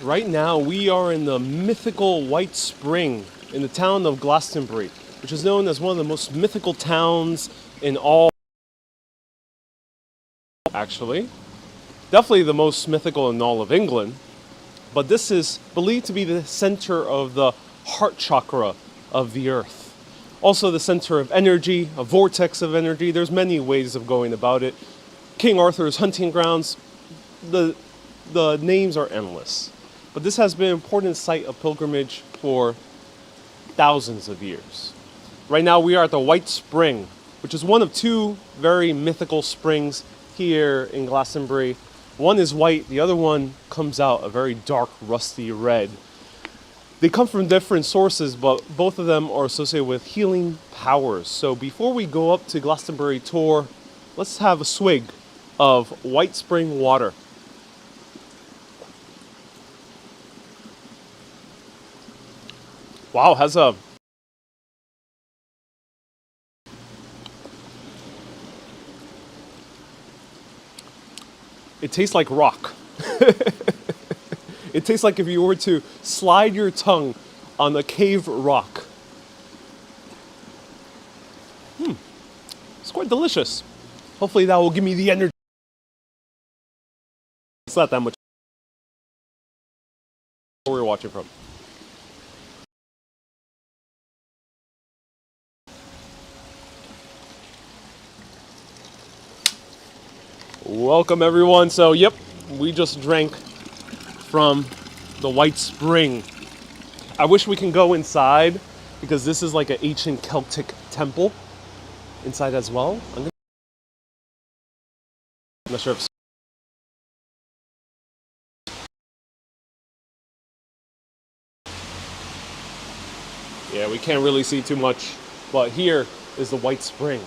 Right now we are in the mythical White Spring in the town of Glastonbury, which is known as one of the most mythical towns in all, actually. Definitely the most mythical in all of England. But this is believed to be the center of the heart chakra of the earth. Also the center of energy, a vortex of energy. There's many ways of going about it. King Arthur's hunting grounds, the names are endless. But this has been an important site of pilgrimage for thousands of years. Right now we are at the White Spring, which is one of two very mythical springs here in Glastonbury. One is white, the other one comes out a very dark, rusty red. They come from different sources, but both of them are associated with healing powers. So before we go up to Glastonbury tour, let's have a swig of White Spring water. Wow, has a it tastes like rock. It tastes like if you were to slide your tongue on a cave rock. It's quite delicious. Hopefully that will give me the energy. It's not that much. Where we're watching from. Welcome everyone. So yep, we just drank from the White Spring. I wish we can go inside because this is like an ancient Celtic temple inside as well. I'm not sure if yeah, we can't really see too much, but here is the White Spring.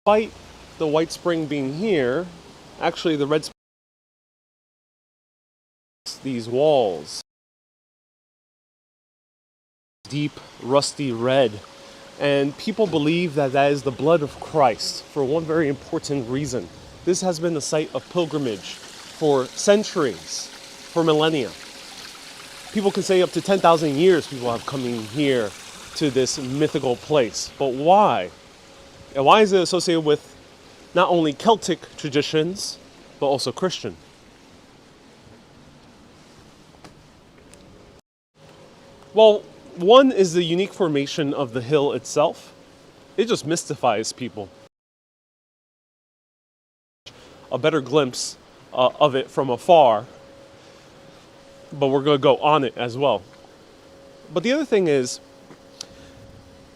Despite the White Spring being here, actually the red these walls, deep rusty red, and people believe that that is the blood of Christ for one very important reason. This has been a site of pilgrimage for centuries, for millennia. People can say up to 10,000 years people have come in here to this mythical place. But why? And why is it associated with not only Celtic traditions, but also Christian? Well, one is the unique formation of the hill itself. It just mystifies people. A better glimpse of it from afar, but we're going to go on it as well. But the other thing is,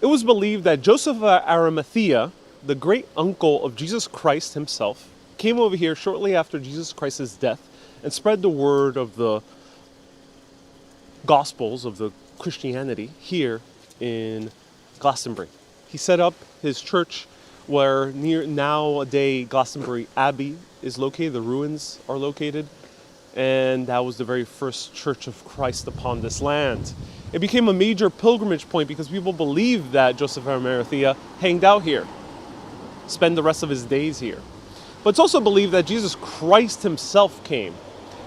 it was believed that Joseph of Arimathea, the great uncle of Jesus Christ himself, came over here shortly after Jesus Christ's death and spread the word of the Gospels, of the Christianity, here in Glastonbury. He set up his church where near nowadays Glastonbury Abbey is located, the ruins are located, and that was the very first church of Christ upon this land. It became a major pilgrimage point because people believed that Joseph of Arimathea hanged out here, spent the rest of his days here. But it's also believed that Jesus Christ himself came.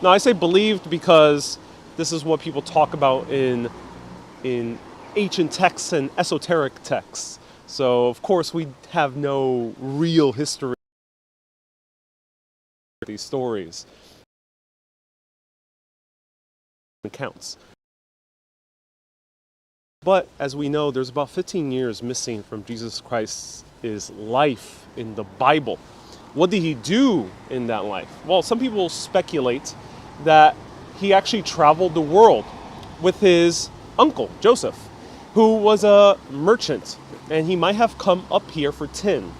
Now I say believed because this is what people talk about in ancient texts and esoteric texts. So of course we have no real history of these stories. Accounts. But as we know, there's about 15 years missing from Jesus Christ's life in the Bible. What did he do in that life? Well, some people speculate that he actually traveled the world with his uncle, Joseph, who was a merchant, and he might have come up here for tin.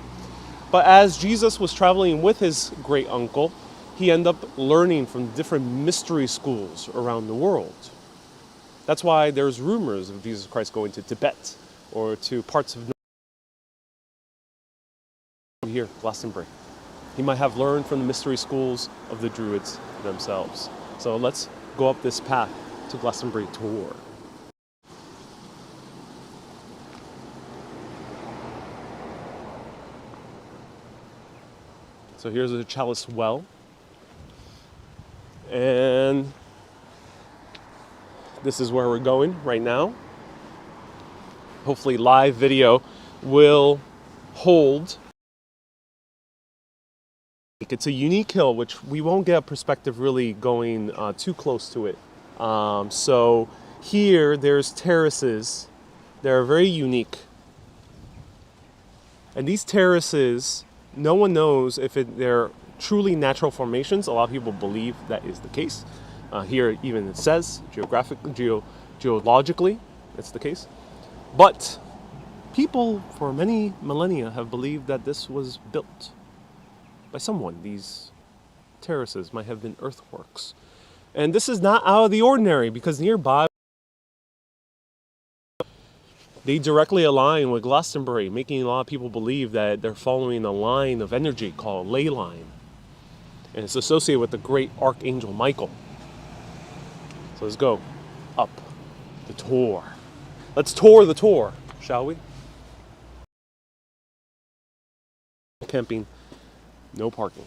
But as Jesus was traveling with his great uncle, he ended up learning from different mystery schools around the world. That's why there's rumors of Jesus Christ going to Tibet or to parts of here, Glastonbury. He might have learned from the mystery schools of the Druids themselves. So let's go up this path to Glastonbury Tor. So here's the Chalice Well. And this is where we're going right now. Hopefully live video will hold. It's a unique hill, which we won't get a perspective really going too close to it. So here there's terraces that are very unique. And these terraces, no one knows if they're truly natural formations. A lot of people believe that is the case. Here even it says geologically it's the case. But people for many millennia have believed that this was built by someone. These terraces might have been earthworks. And this is not out of the ordinary because nearby they directly align with Glastonbury, making a lot of people believe that they're following a line of energy called Ley Line. And it's associated with the great Archangel Michael. So let's go up the Tor. Let's tour the Tor, shall we? Camping, no parking.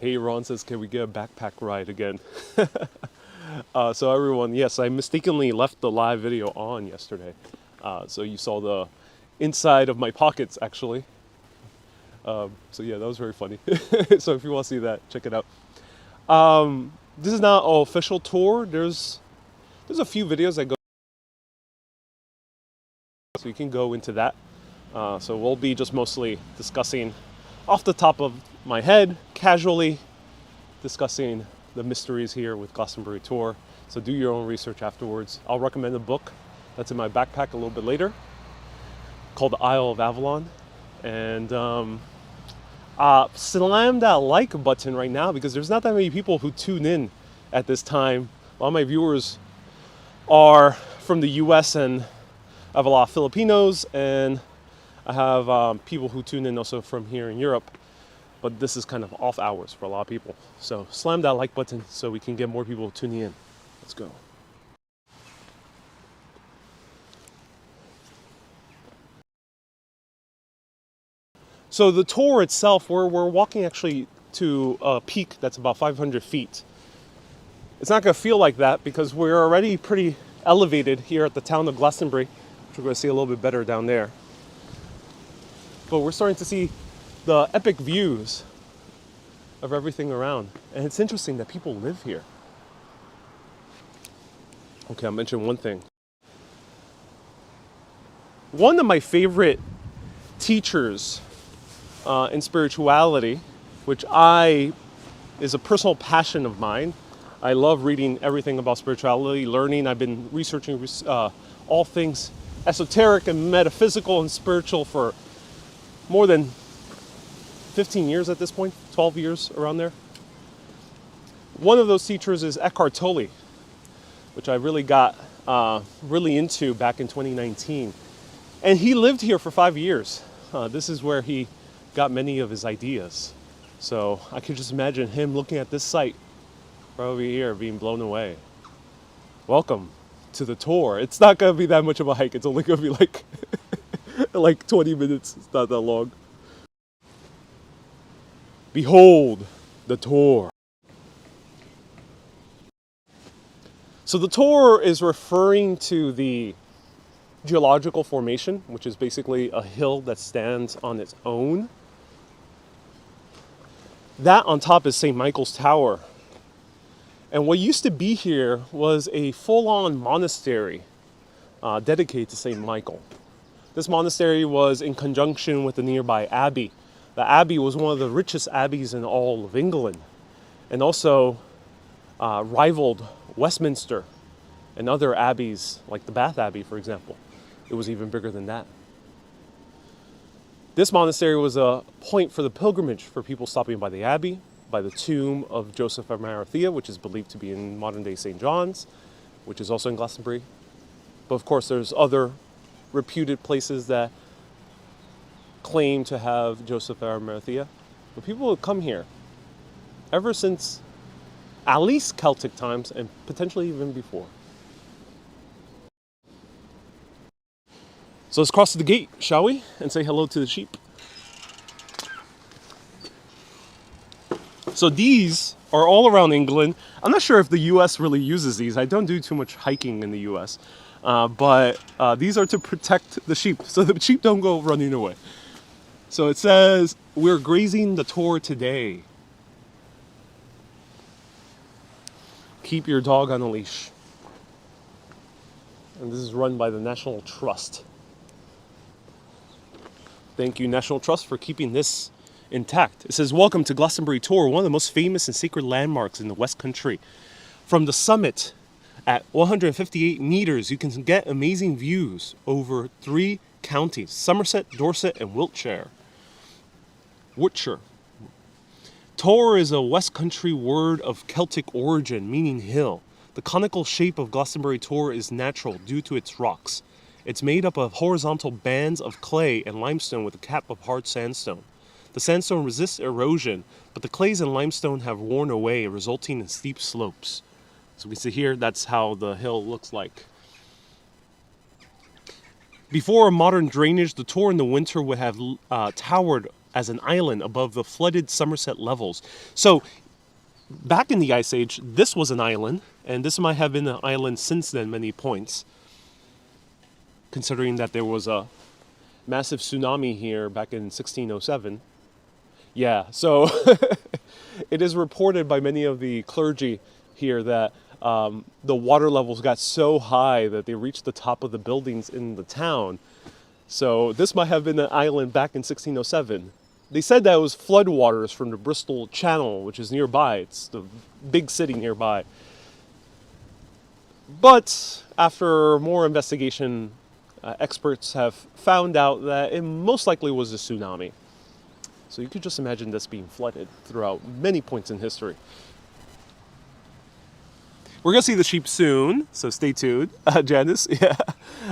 Hey, Ron says, can we get a backpack ride again? So everyone, yes, I mistakenly left the live video on yesterday. So you saw the inside of my pockets, actually. So yeah, that was very funny. So if you want to see that, check it out. This is not an official tour. There's a few videos that go, so you can go into that. So we'll be just mostly discussing off the top of my head, casually discussing the mysteries here with Glastonbury Tor. So do your own research afterwards. I'll recommend a book that's in my backpack a little bit later called The Isle of Avalon. And slam that like button right now because there's not that many people who tune in at this time. A lot of my viewers are from the US and I have a lot of Filipinos, and I have people who tune in also from here in Europe. But this is kind of off hours for a lot of people. So slam that like button so we can get more people tuning in. Let's go. So the tour itself, we're walking actually to a peak that's about 500 feet. It's not going to feel like that because we're already pretty elevated here at the town of Glastonbury, which we're going to see a little bit better down there. But we're starting to see the epic views of everything around. And it's interesting that people live here. Okay, I'll mention one thing. One of my favorite teachers in spirituality, which is a personal passion of mine. I love reading everything about spirituality, learning. I've been researching all things esoteric and metaphysical and spiritual for more than 15 years at this point, 12 years around there. One of those teachers is Eckhart Tolle, which I really got really into back in 2019. And he lived here for 5 years. This is where he got many of his ideas. So I could just imagine him looking at this site right over here being blown away. Welcome to the tour. It's not going to be that much of a hike. It's only going to be like 20 minutes. It's not that long. Behold the Tor. So the Tor is referring to the geological formation, which is basically a hill that stands on its own. That on top is St. Michael's Tower. And what used to be here was a full-on monastery dedicated to St. Michael. This monastery was in conjunction with the nearby abbey. The abbey was one of the richest abbeys in all of England, and also rivaled Westminster and other abbeys, like the Bath Abbey, for example. It was even bigger than that. This monastery was a point for the pilgrimage for people stopping by the abbey, by the tomb of Joseph of Arimathea, which is believed to be in modern-day St. John's, which is also in Glastonbury. But of course, there's other reputed places that claim to have Joseph of Arimathea. But people would come here ever since at least Celtic times and potentially even before. So let's cross the gate, shall we? And say hello to the sheep. So these are all around England. I'm not sure if the US really uses these. I don't do too much hiking in the US. But these are to protect the sheep, so the sheep don't go running away. So it says, we're grazing the tor today. Keep your dog on a leash. And this is run by the National Trust. Thank you, National Trust, for keeping this intact. It says, welcome to Glastonbury Tor, one of the most famous and sacred landmarks in the West Country. From the summit at 158 meters, you can get amazing views over 3 counties, Somerset, Dorset, and Wiltshire. Tor is a West Country word of Celtic origin, meaning hill. The conical shape of Glastonbury Tor is natural due to its rocks. It's made up of horizontal bands of clay and limestone with a cap of hard sandstone. The sandstone resists erosion, but the clays and limestone have worn away, resulting in steep slopes. So we see here, that's how the hill looks like. Before modern drainage, the Tor in the winter would have towered as an island above the flooded Somerset levels. So back in the Ice Age, this was an island, and this might have been an island since then, many points, considering that there was a massive tsunami here back in 1607. Yeah, so it is reported by many of the clergy here that the water levels got so high that they reached the top of the buildings in the town. So this might have been an island back in 1607. They said that it was floodwaters from the Bristol Channel, which is nearby. It's the big city nearby. But after more investigation, experts have found out that it most likely was a tsunami. So you could just imagine this being flooded throughout many points in history. We're going to see the sheep soon, so stay tuned. Janice, yeah.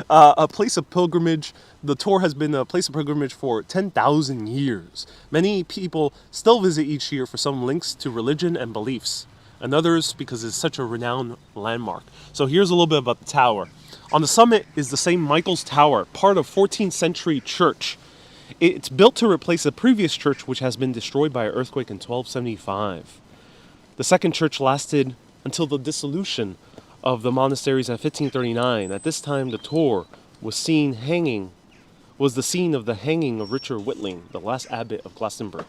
A place of pilgrimage. The Tor has been a place of pilgrimage for 10,000 years. Many people still visit each year for some links to religion and beliefs, and others because it's such a renowned landmark. So here's a little bit about the tower. On the summit is the St. Michael's Tower, part of 14th century church. It's built to replace a previous church which has been destroyed by an earthquake in 1275. The second church lasted until the dissolution of the monasteries in 1539. At this time, the Tor was the scene of the hanging of Richard Whitling, the last abbot of Glastonbury.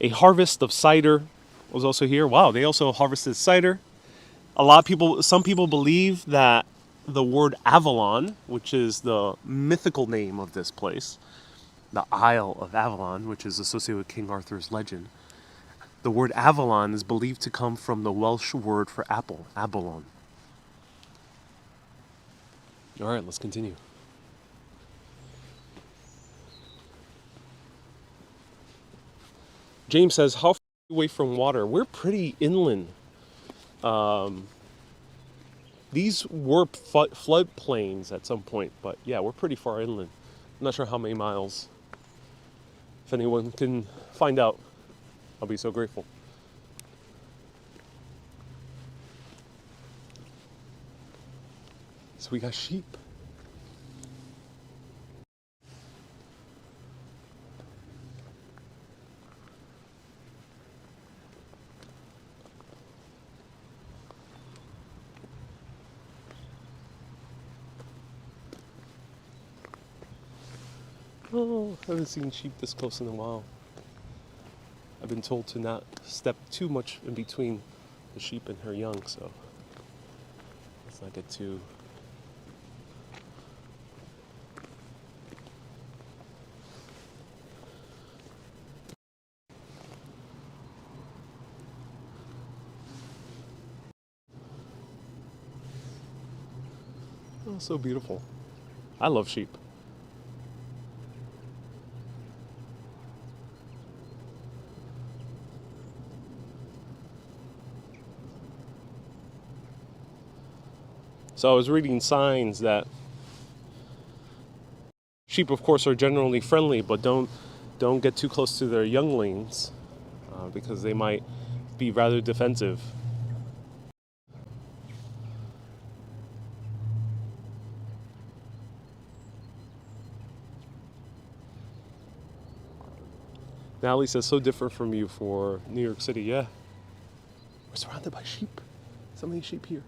A harvest of cider was also here. Wow, they also harvested cider. Some people believe that the word Avalon, which is the mythical name of this place, the Isle of Avalon, which is associated with King Arthur's legend, the word Avalon is believed to come from the Welsh word for apple, Avalon. All right, let's continue. James says, how far away from water? We're pretty inland. These were floodplains at some point, but yeah, we're pretty far inland. I'm not sure how many miles. If anyone can find out, I'll be so grateful. So we got sheep. Oh, I haven't seen sheep this close in a while. I've been told to not step too much in between the sheep and her young, so let's not get too... Oh, so beautiful. I love sheep. So I was reading signs that sheep, of course, are generally friendly, but don't get too close to their younglings because they might be rather defensive. Now, at least that's so different from you for New York City. Yeah, we're surrounded by sheep. So many sheep here.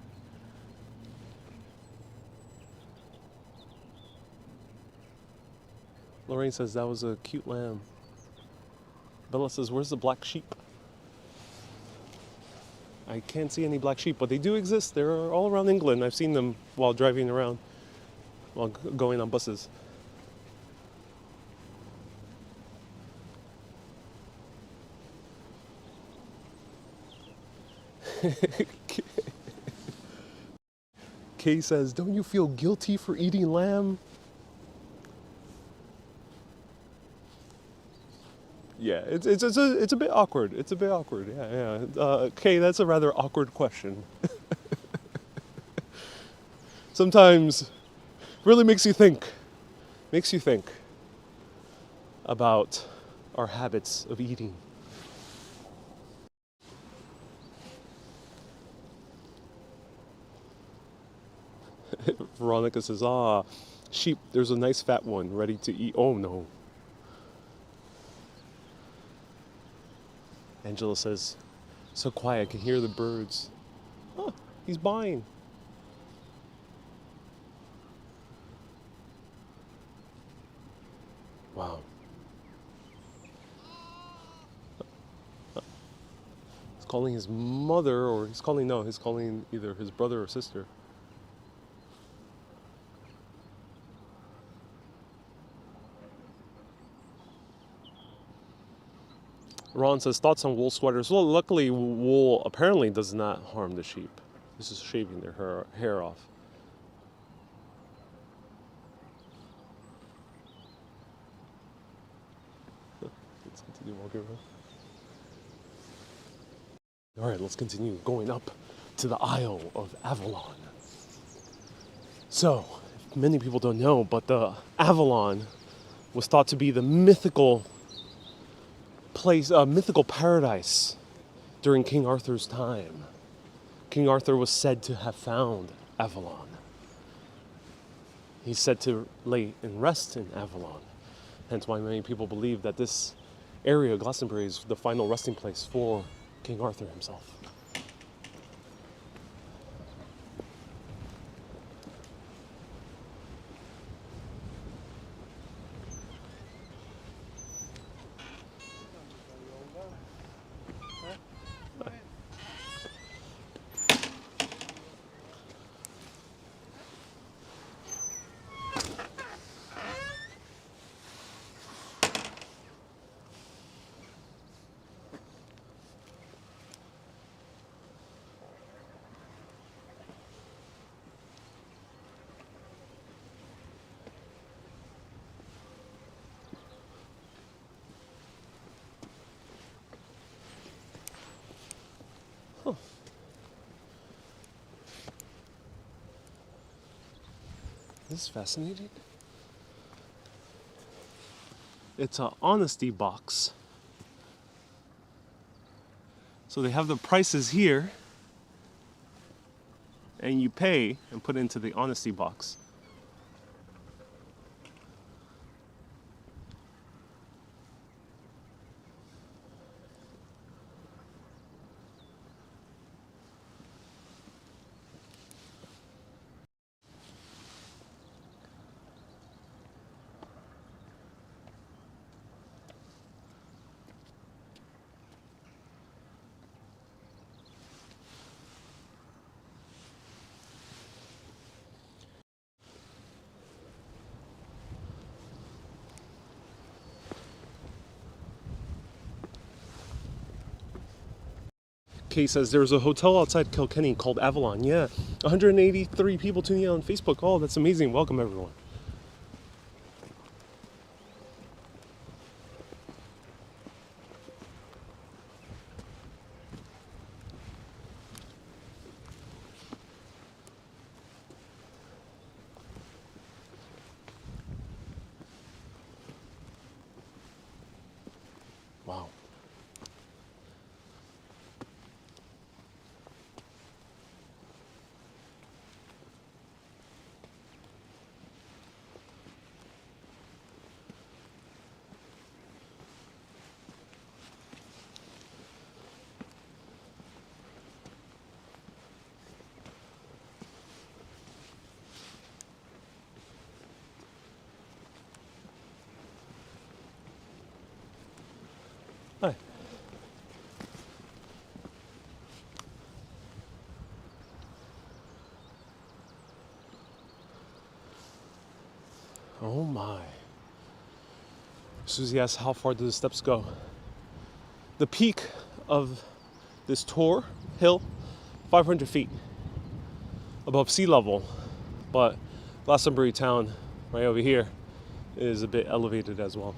Lorraine says that was a cute lamb. Bella says, where's the black sheep? I can't see any black sheep, but they do exist. They're all around England. I've seen them while driving around, while going on buses. Kay says, don't you feel guilty for eating lamb? Yeah, it's a bit awkward. It's a bit awkward. Yeah. Kay, that's a rather awkward question. Sometimes really makes you think. Makes you think about our habits of eating. Veronica says, sheep, there's a nice fat one ready to eat. Oh no. Angela says, so quiet, I can hear the birds. Oh, he's buying. Wow. He's calling his mother, or he's calling either his brother or sister. Ron says, thoughts on wool sweaters. Well, luckily, wool apparently does not harm the sheep. This is shaving their hair off. Let's continue walking around. All right, let's continue going up to the Isle of Avalon. So, many people don't know, but the Avalon was thought to be the mythical place, mythical paradise during King Arthur's time. King Arthur was said to have found Avalon. He's said to lay and rest in Avalon. Hence why many people believe that this area, Glastonbury, is the final resting place for King Arthur himself. Huh. This is fascinating. It's an honesty box. So they have the prices here, and you pay and put it into the honesty box. Kay says there's a hotel outside Kilkenny called Avalon. Yeah, 183 people tuning in on Facebook. Oh, that's amazing. Welcome, everyone. Wow. Hi. Oh my. Susie asks, how far do the steps go? The peak of this tour hill, 500 feet above sea level, but Glastonbury town, right over here, is a bit elevated as well.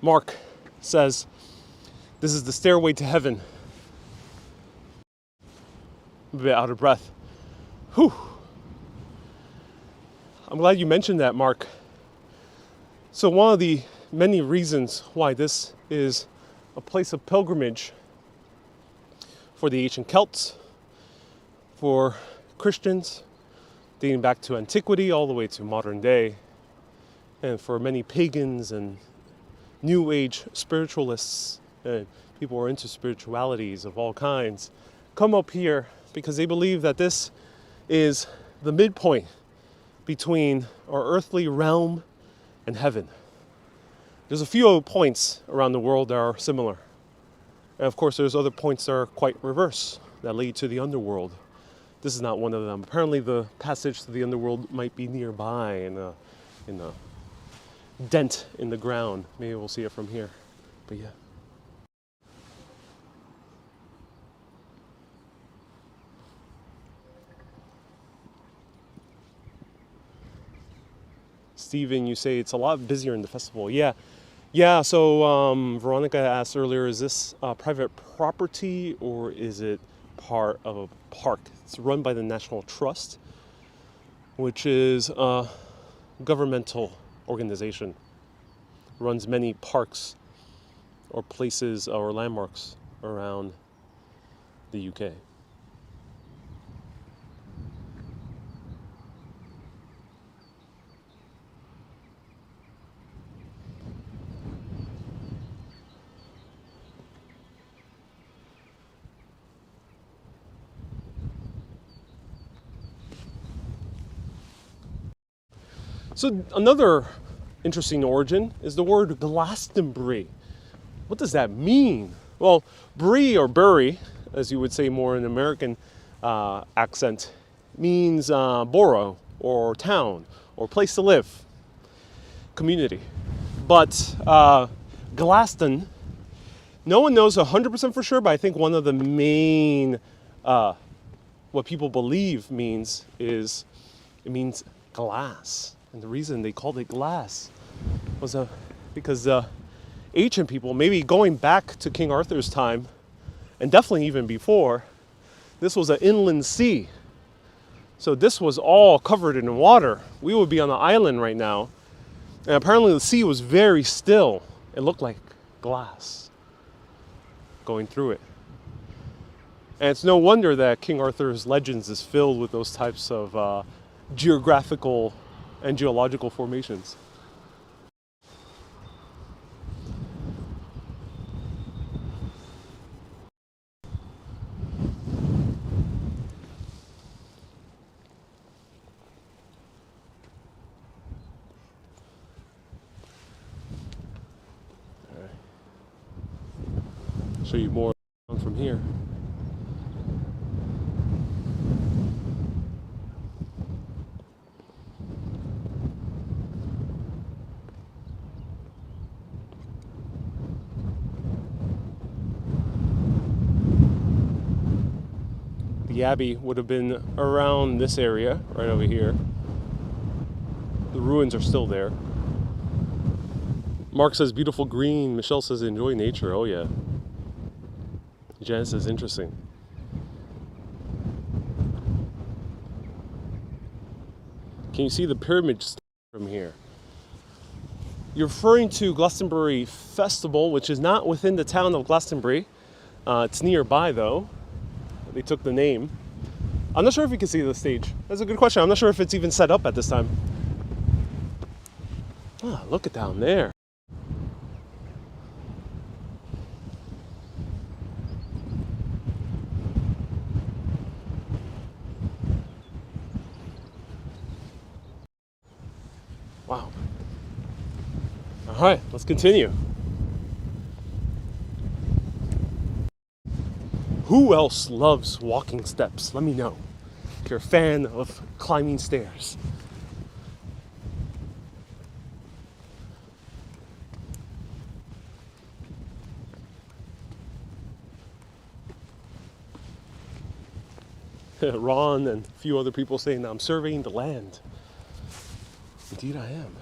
Mark says, this is the stairway to heaven. I'm a bit out of breath. Whew. I'm glad you mentioned that, Mark. So one of the many reasons why this is a place of pilgrimage for the ancient Celts, for Christians, dating back to antiquity all the way to modern day, and for many pagans and New Age spiritualists and people who are into spiritualities of all kinds, come up here because they believe that this is the midpoint between our earthly realm and heaven. There's a few points around the world that are similar. And of course, there's other points that are quite reverse, that lead to the underworld. This is not one of them. Apparently the passage to the underworld might be nearby in a dent in the ground. Maybe we'll see it from here. But yeah. Steven, you say it's a lot busier in the festival. Yeah, so Veronica asked earlier, is this private property or is it part of a park? It's run by the National Trust, which is a governmental organization. Runs many parks or places or landmarks around the UK. So another interesting origin is the word Glastonbury. What does that mean? Well, brie or bury, as you would say more in American accent, means borough or town or place to live, community. But Glaston, no one knows 100% for sure, but I think one of the main, what people believe means is, it means glass. And the reason they called it glass was because ancient people, maybe going back to King Arthur's time, and definitely even before, this was an inland sea. So this was all covered in water. We would be on an island right now. And apparently the sea was very still. It looked like glass going through it. And it's no wonder that King Arthur's legends is filled with those types of geographical and geological formations. All right. Show you more from here. The abbey would have been around this area, right over here. The ruins are still there. Mark says beautiful green. Michelle says enjoy nature. Oh yeah. Jan says interesting. Can you see the pyramids from here? You're referring to Glastonbury Festival, which is not within the town of Glastonbury. It's nearby though. They took the name. I'm not sure if you can see the stage. That's a good question. I'm not sure if it's even set up at this time. Ah, look at down there. Wow. All right, let's continue. Who else loves walking steps? Let me know if you're a fan of climbing stairs. Ron and a few other people saying I'm surveying the land. Indeed I am.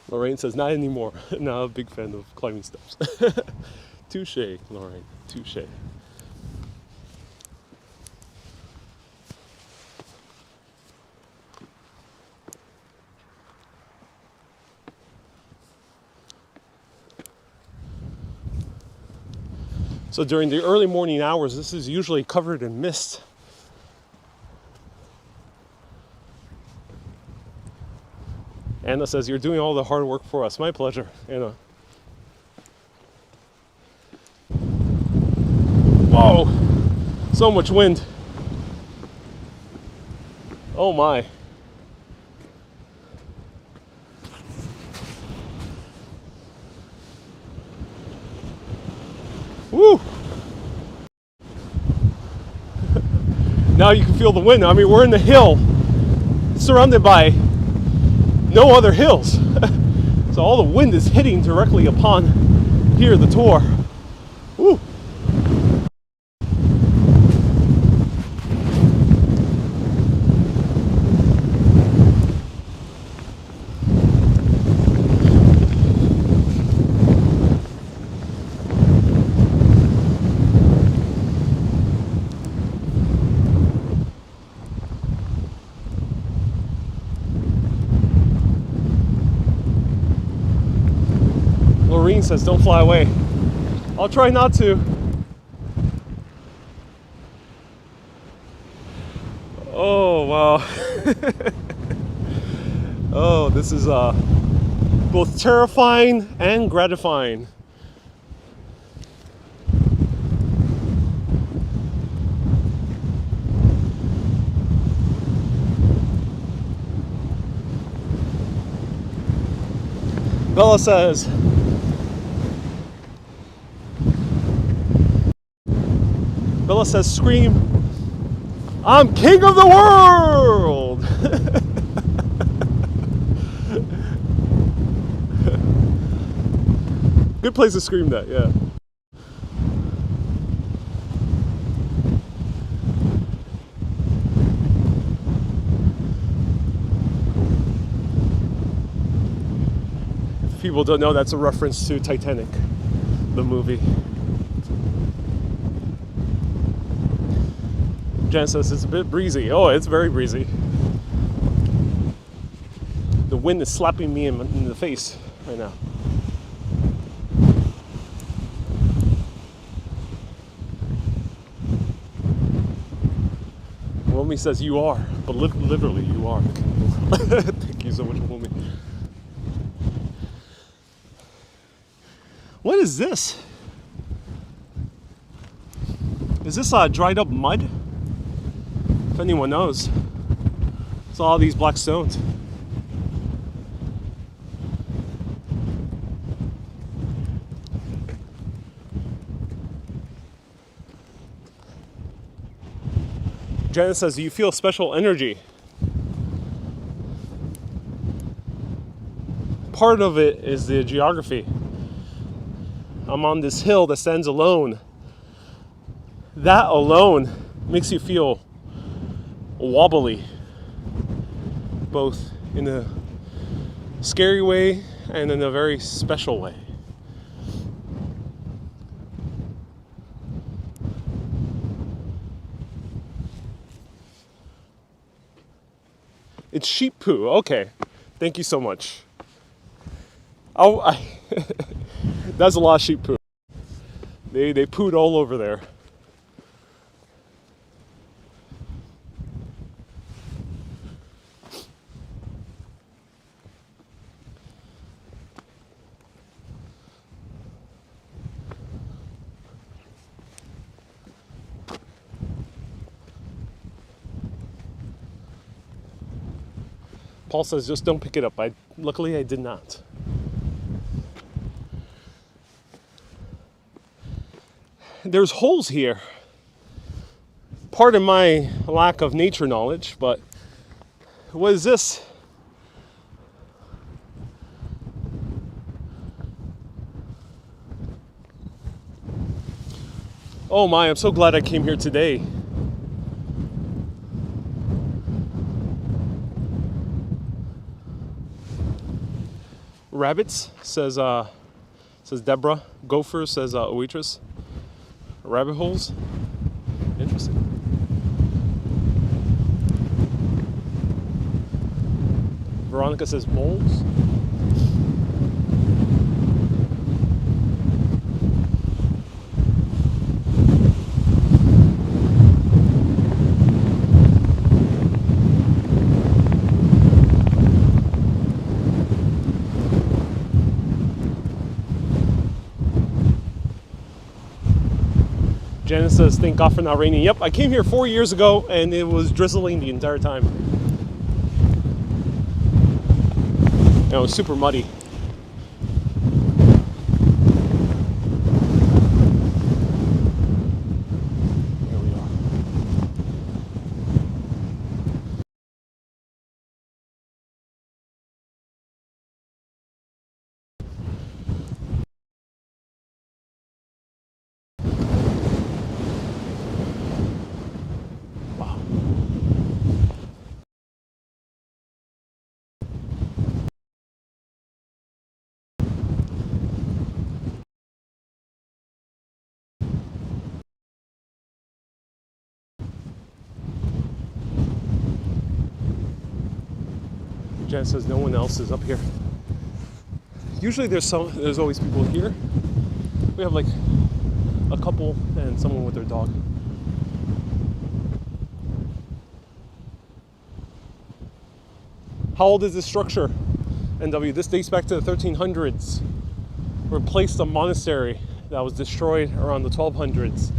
Lorraine says, not anymore. Now a big fan of climbing steps. Touche, Lorraine, touche. So during the early morning hours, this is usually covered in mist. Anna says, you're doing all the hard work for us. My pleasure, Anna. Whoa, so much wind. Oh my. Woo! Now you can feel the wind. I mean, we're in the hill, surrounded by no other hills. So all the wind is hitting directly upon here, the tour. Woo! Lorene says, don't fly away. I'll try not to. Oh, wow. Oh, this is both terrifying and gratifying. Bella says, scream, I'm king of the world! Good place to scream that, yeah. If people don't know, that's a reference to Titanic, the movie. Jan says it's a bit breezy. Oh, it's very breezy. The wind is slapping me in the face right now. Womi says you are, but literally you are. Thank you so much, Womi. What is this? Is this dried up mud? If anyone knows. It's all these black stones. Janet says, do you feel special energy? part of it is the geography. I'm on this hill that stands alone. That alone makes you feel wobbly, both in a scary way and in a very special way. It's sheep poo. Okay, thank you so much. That's a lot of sheep poo. They pooed all over there. Paul says, just don't pick it up. Luckily I did not. There's holes here. Pardon my lack of nature knowledge, but what is this? Oh my, I'm so glad I came here today. Rabbits, says Deborah. Gophers, says a waitress. Rabbit holes? Interesting. Veronica says moles. Janice says, thank God for not raining. Yep, I came here 4 years ago and it was drizzling the entire time. It was super muddy. Here we are. Wow. Jen says no one else is up here. Usually there's always people here. We have like a couple and someone with their dog. How old is this structure, NW? This dates back to the 1300s. Replaced a monastery that was destroyed around the 1200s.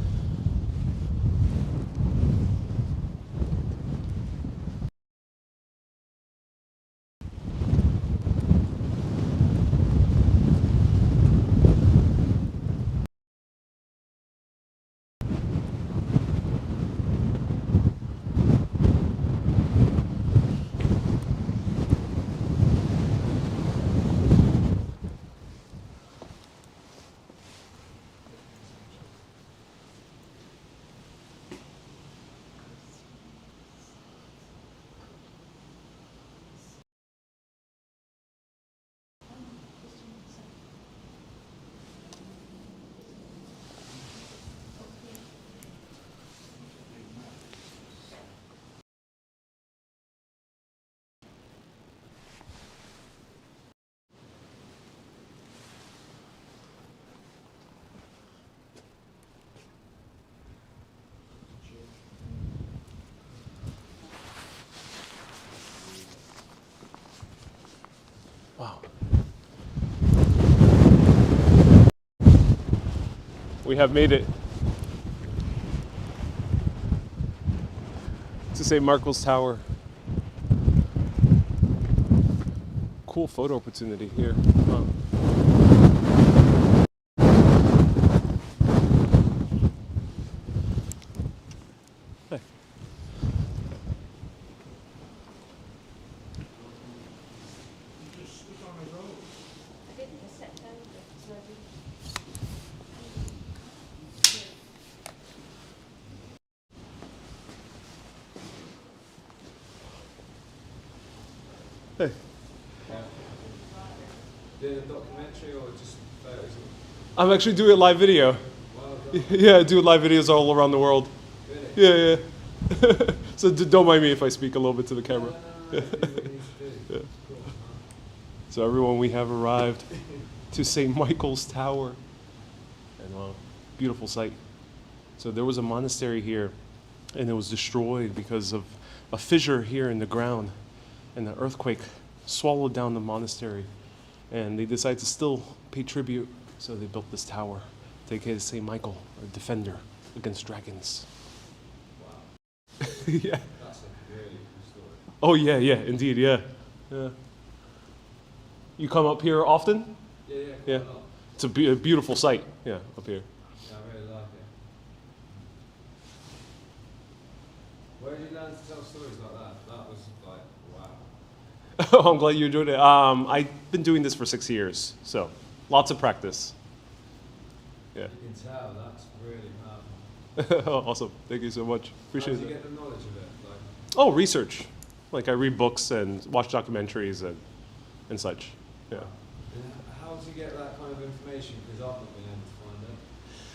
Wow. We have made it to St. Markle's Tower. Cool photo opportunity here. Wow. Hey. Just stick on the road. Hey. Doing a documentary or just photos? I'm actually doing a live video. Well done. Yeah, I do live videos all around the world. Really? Yeah, yeah. So don't mind me if I speak a little bit to the camera. No. Do what you need to do. Yeah. Cool. So everyone, we have arrived to St. Michael's Tower. And beautiful sight. So there was a monastery here, and it was destroyed because of a fissure here in the ground, and the earthquake swallowed down the monastery. And they decided to still pay tribute, so they built this tower, dedicated to St. Michael, a defender against dragons. Wow. Yeah. That's a really cool story. Oh yeah, yeah, indeed, yeah. Yeah. You come up here often? Yeah. Yeah. Quite a lot. It's a beautiful sight, yeah, up here. Yeah, I really like it. Where did you learn to tell stories like that? That was like, wow. I'm glad you enjoyed it. I've been doing this for 6 years, so lots of practice. Yeah. You can tell, that's really powerful. Awesome. Thank you so much. Appreciate How did it. you get the knowledge of it? Like, Oh, research. Like I read books and watch documentaries and such. Yeah. and how did you get that kind of information? Because I've not been able to find it.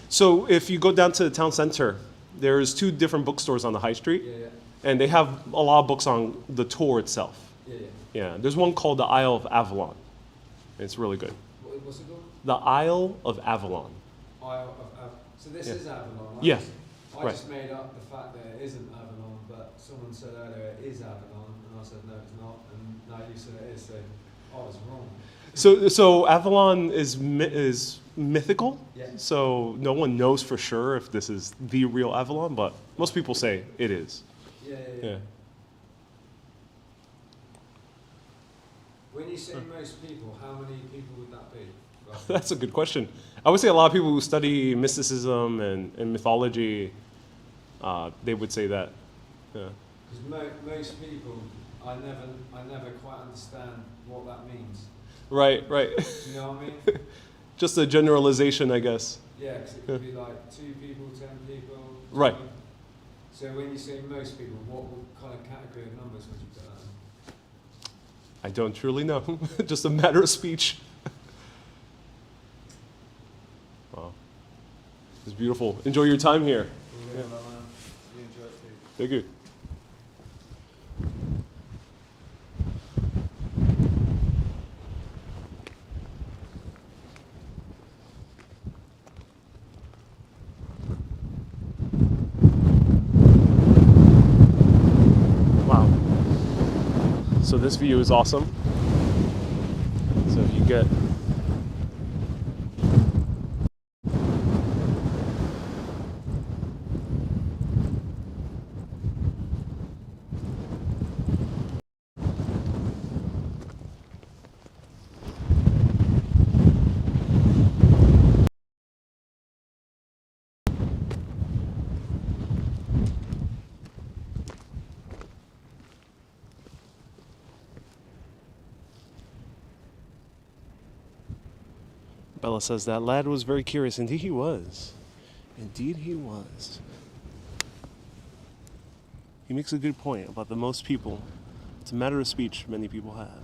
So if you go down to the town center, there's 2 different bookstores on the high street, Yeah. and they have a lot of books on the tour itself. Yeah. Yeah. There's one called the Isle of Avalon. It's really good. What's it called? The Isle of Avalon. So this Yeah. is Avalon. Yeah, I right. just made up the fact that it isn't Avalon, but someone said earlier it is Avalon, and I said no, it's not, and now you said it is. So I was wrong. So Avalon is mythical. Yeah. So no one knows for sure if this is the real Avalon, but most people say it is. Yeah. Yeah. When you say most people, how many people would that be? That's a good question. I would say a lot of people who study mysticism and mythology, they would say that. Yeah. Because most people, I never quite understand what that means. Right. Do you know what I mean? Just a generalization, I guess. Yeah, because it could be like 2 people, 10 people. Right. So when you say most people, what kind of category of numbers would you put that in? I don't truly know. Just a matter of speech. Wow. It's beautiful. Enjoy your time here. Yeah. You enjoy it too. Thank you. Wow. So this view is awesome. So you get Bella says that lad was very curious. Indeed he was. Indeed he was. He makes a good point about the most people. It's a matter of speech many people have.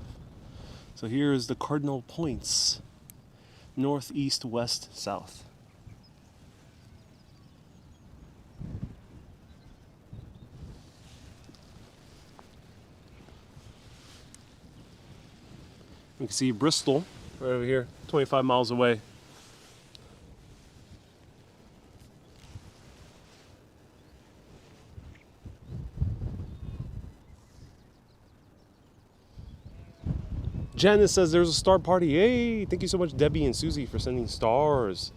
So here is the cardinal points. North, east, west, south. You can see Bristol right over here, 25 miles away. Janice says there's a star party. Hey, thank you so much, Debbie and Susie, for sending stars.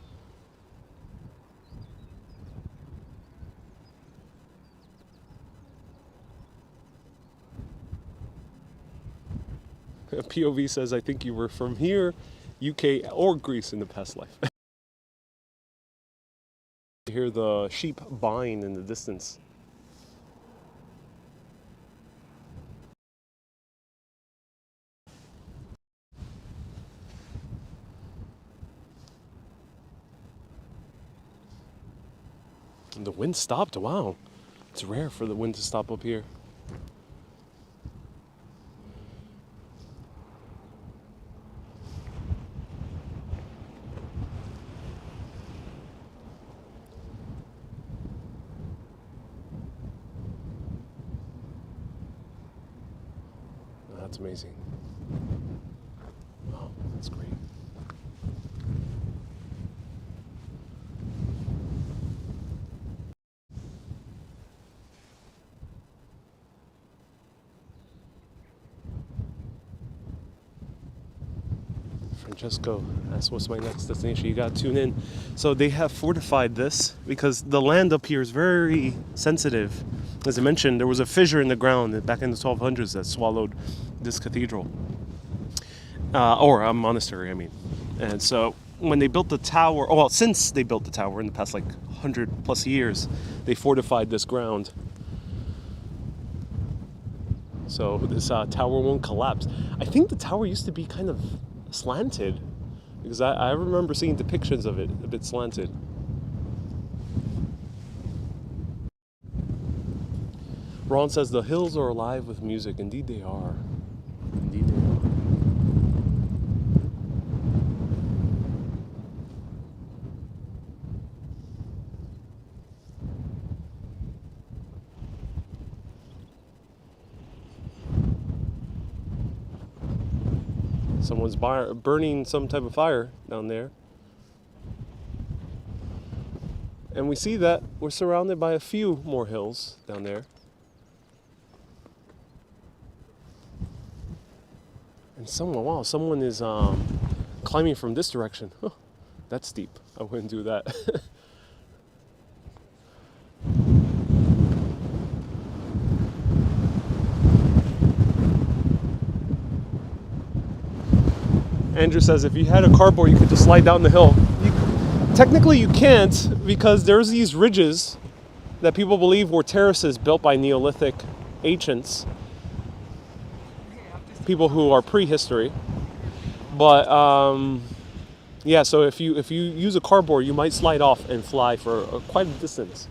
POV says, I think you were from here, UK, or Greece in the past life. You hear the sheep baaing in the distance. And the wind stopped. Wow. It's rare for the wind to stop up here. that's amazing. Oh, that's great. Francesco asked, what's my next destination? You gotta tune in. So they have fortified this because the land up here is very sensitive. As I mentioned, there was a fissure in the ground back in the 1200s that swallowed this cathedral. Or a monastery, I mean. And so when they built the tower, oh, well, since they built the tower in the past like 100 plus years, they fortified this ground. So this tower won't collapse. I think the tower used to be kind of slanted, because I remember seeing depictions of it a bit slanted. Ron says the hills are alive with music. Indeed they are. Indeed they are. Someone's burning some type of fire down there. And we see that we're surrounded by a few more hills down there. And someone is climbing from this direction. Oh, that's steep. I wouldn't do that. Andrew says if you had a cardboard, you could just slide down the hill. Technically, you can't, because there's these ridges that people believe were terraces built by Neolithic ancients, people who are prehistory. But yeah, so if you use a cardboard, you might slide off and fly for quite a distance.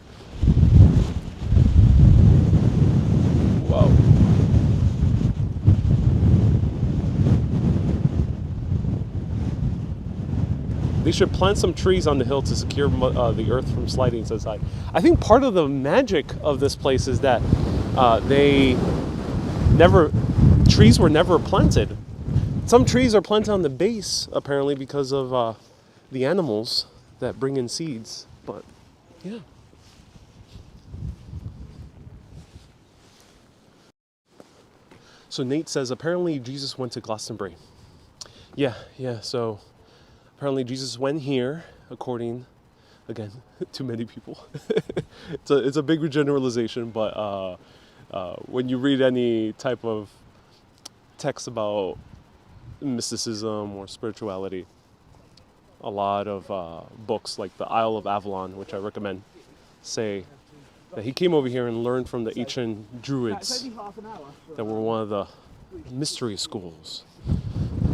Whoa. They should plant some trees on the hill to secure the earth from sliding, says I. I think part of the magic of this place is that trees were never planted. Some trees are planted on the base, apparently, because of the animals that bring in seeds. But, yeah. So Nate says, apparently Jesus went to Glastonbury. Yeah, so apparently Jesus went here, according, again, to many people. It's a big generalization, but when you read any type of text about mysticism or spirituality, a lot of books like the Isle of Avalon, which I recommend, say that he came over here and learned from the ancient Druids that were one of the mystery schools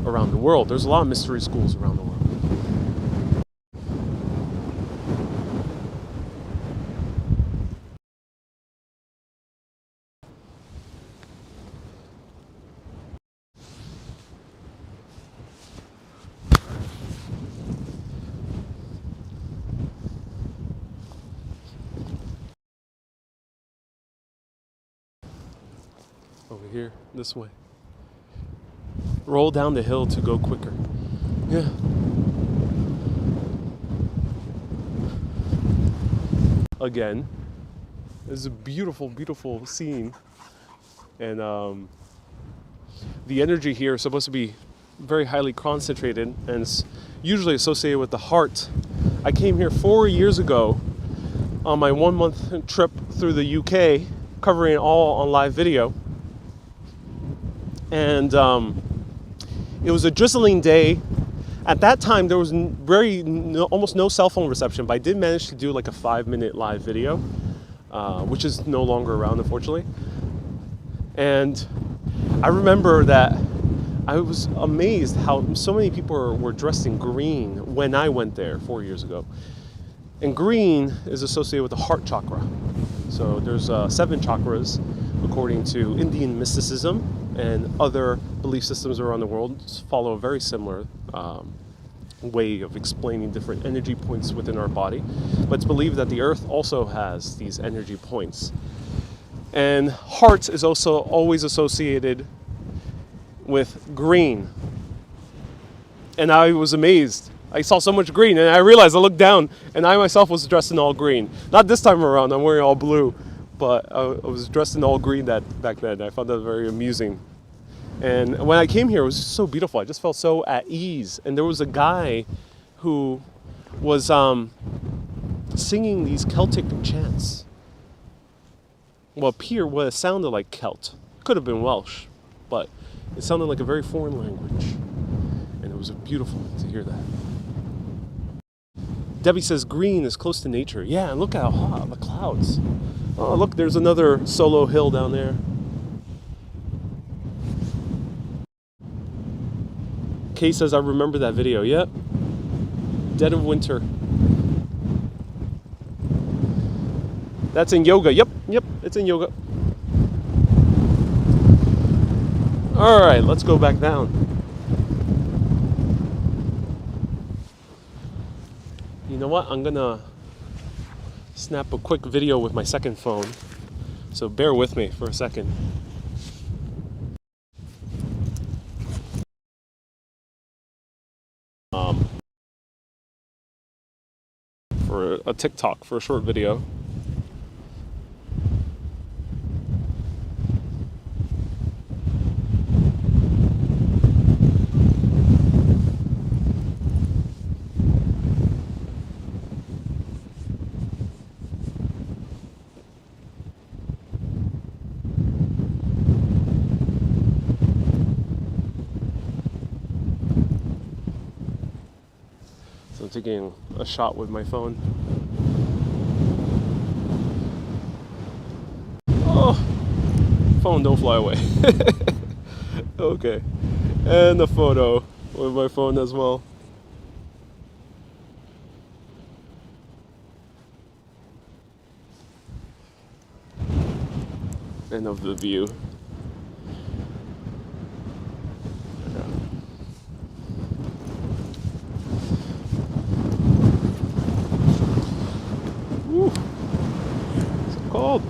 around the world. There's a lot of mystery schools around the world. Over here, this way. Roll down the hill to go quicker. Yeah. Again, this is a beautiful, beautiful scene. And the energy here is supposed to be very highly concentrated, and it's usually associated with the heart. I came here 4 years ago on my 1 month trip through the UK, covering it all on live video. And it was a drizzling day. At that time, there was almost no cell phone reception, but I did manage to do like a 5-minute live video, which is no longer around, unfortunately. And I remember that I was amazed how so many people were dressed in green when I went there 4 years ago. And green is associated with the heart chakra. So there's 7 chakras according to Indian mysticism, and other belief systems around the world follow a very similar way of explaining different energy points within our body. But it's believed that the earth also has these energy points. And heart is also always associated with green. And I was amazed. I saw so much green, and I realized, I looked down, and I myself was dressed in all green. Not this time around, I'm wearing all blue, but I was dressed in all green back then. I found that very amusing. And when I came here, it was just so beautiful. I just felt so at ease. And there was a guy who was singing these Celtic chants. Well, what it sounded like Celt. Could have been Welsh, but it sounded like a very foreign language. And it was beautiful to hear that. Debbie says green is close to nature. Yeah, and look how hot the clouds. Oh, look, there's another solo hill down there. Kay says, I remember that video. Yep. Dead of winter. That's in yoga. Yep, it's in yoga. All right, let's go back down. You know what? I'm gonna snap a quick video with my second phone. So bear with me for a second. For a TikTok, for a short video. So I'm taking a shot with my phone. Oh, phone, don't fly away. Okay, and a photo with my phone as well. And of the view. Woo. So cold.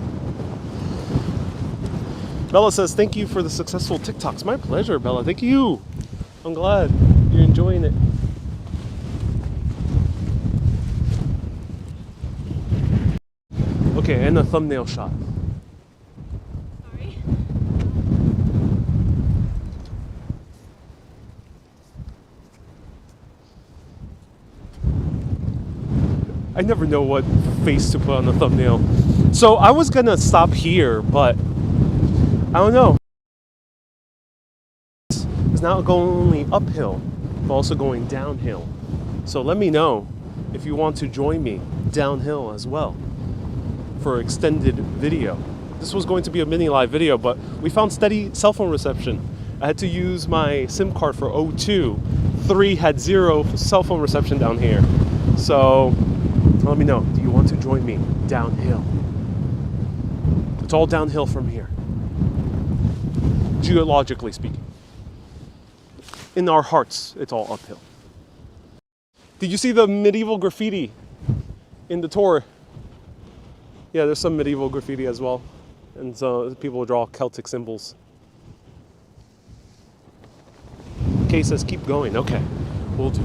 Bella says, thank you for the successful TikToks. My pleasure, Bella. Thank you. I'm glad you're enjoying it. Okay, and a thumbnail shot. Sorry. I never know what face to put on the thumbnail. So I was gonna stop here, but I don't know. It's not going only uphill, but also going downhill. So let me know if you want to join me downhill as well for extended video. This was going to be a mini live video, but we found steady cell phone reception. I had to use my SIM card for O2. 3 had 0 cell phone reception down here. So let me know, do you want to join me downhill? It's all downhill from here, geologically speaking. In our hearts, it's all uphill. Did you see the medieval graffiti in the tour? Yeah, there's some medieval graffiti as well. And so people draw Celtic symbols. Kay says, keep going. Okay, we'll do.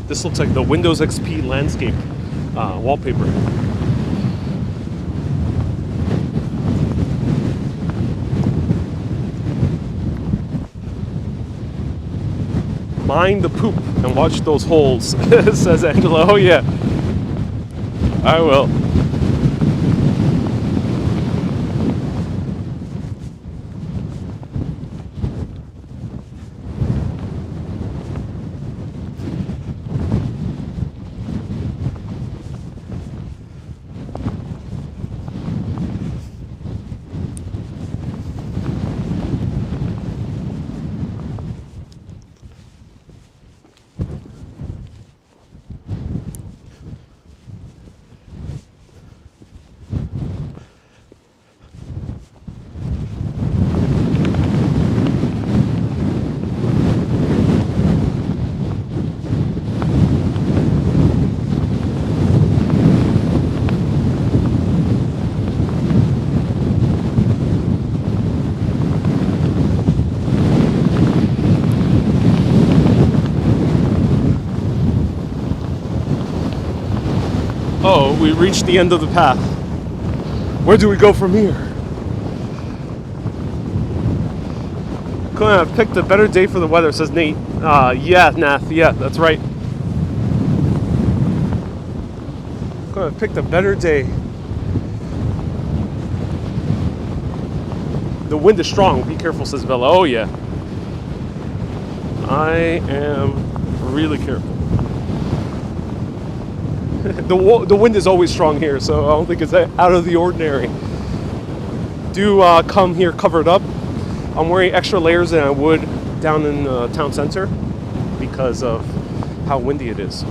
This looks like the Windows XP landscape wallpaper. Mind the poop and watch those holes, says Angela. Oh yeah, I will. we reached the end of the path. Where do we go from here? Couldn't have picked a better day for the weather, says Nate. Yeah, Nath, yeah, that's right. Couldn't have picked a better day. The wind is strong. Be careful, says Bella. Oh, yeah. I am really careful. The wind is always strong here, so I don't think it's out of the ordinary. Do come here covered up. I'm wearing extra layers than I would down in the town center because of how windy it is.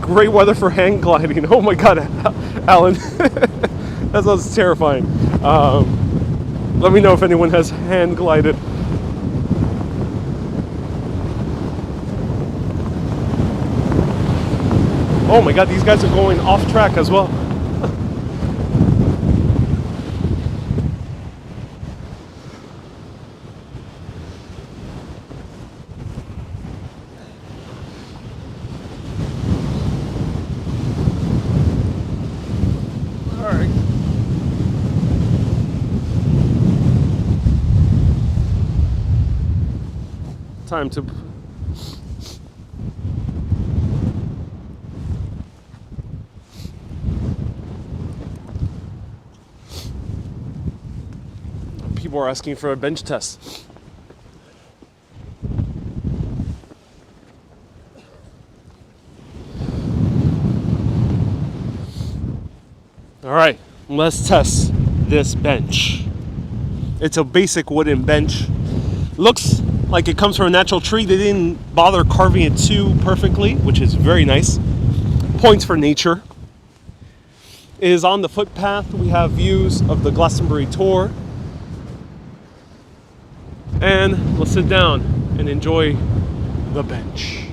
Great weather for hang gliding. Oh my god, Alan. That sounds terrifying. Let me know if anyone has hand glided. Oh my god, these guys are going off track as well. Alright. Time to people are asking for a bench test. All right, let's test this bench. It's a basic wooden bench. Looks like it comes from a natural tree. They didn't bother carving it too perfectly, which is very nice. Points for nature. It is on the footpath. We have views of the Glastonbury tour. And let's sit down and enjoy the bench.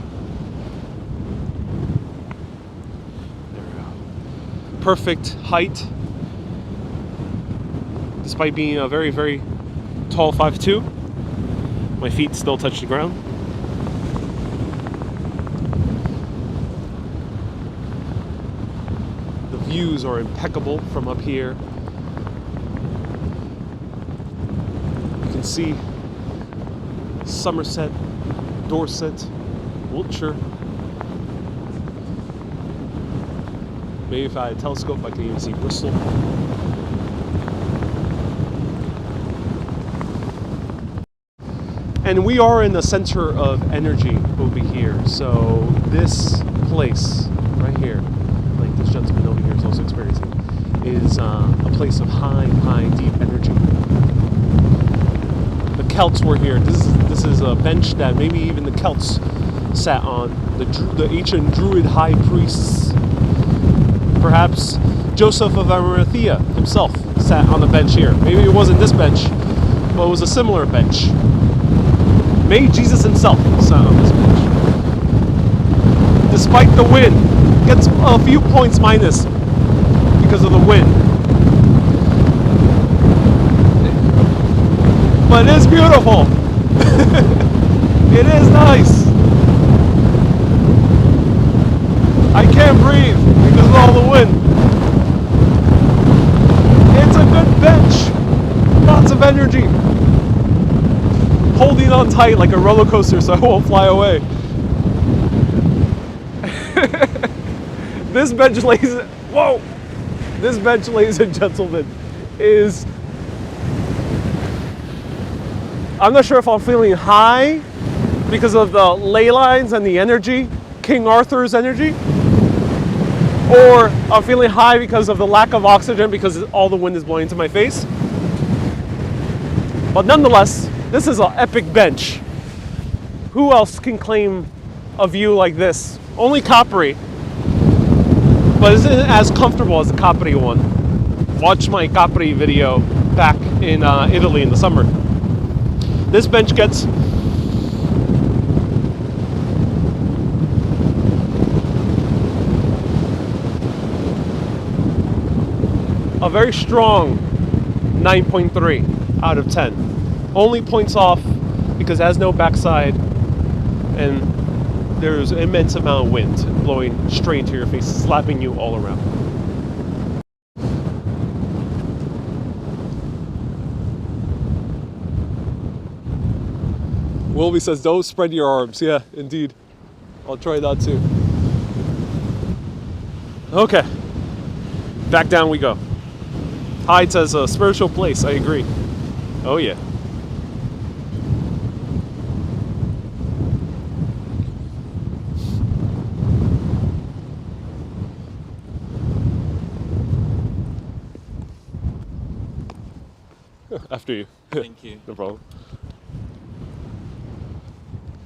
There we go. Perfect height, despite being a very, very tall 5'2". My feet still touch the ground. The views are impeccable from up here. You can see Somerset, Dorset, Wiltshire. Maybe if I had a telescope, I could even see Bristol. And we are in the center of energy over here. So this place right here, like this gentleman over here is also experiencing, is a place of high, deep energy. The Celts were here. This is a bench that maybe even the Celts sat on. The ancient Druid high priests. Perhaps Joseph of Arimathea himself sat on the bench here. Maybe it wasn't this bench, but it was a similar bench. Maybe Jesus himself sat on this bench. Despite the wind, gets a few points minus because of the wind. But it is beautiful. It is nice. I can't breathe because of all the wind. It's a good bench. Lots of energy. Holding on tight like a roller coaster so I won't fly away. This bench, ladies and gentlemen, is... I'm not sure if I'm feeling high because of the ley lines and the energy, King Arthur's energy, or I'm feeling high because of the lack of oxygen because all the wind is blowing into my face. But nonetheless, this is an epic bench. Who else can claim a view like this? Only Capri, but isn't as comfortable as the Capri one. Watch my Capri video back in Italy in the summer. This bench gets a very strong 9.3. out of 10. Only points off because it has no backside and there's an immense amount of wind blowing straight into your face, slapping you all around. Wilby says, don't spread your arms. Yeah, indeed. I'll try that too. Okay. Back down we go. Heights as a spiritual place, I agree. Oh yeah. After you. Thank you. No problem.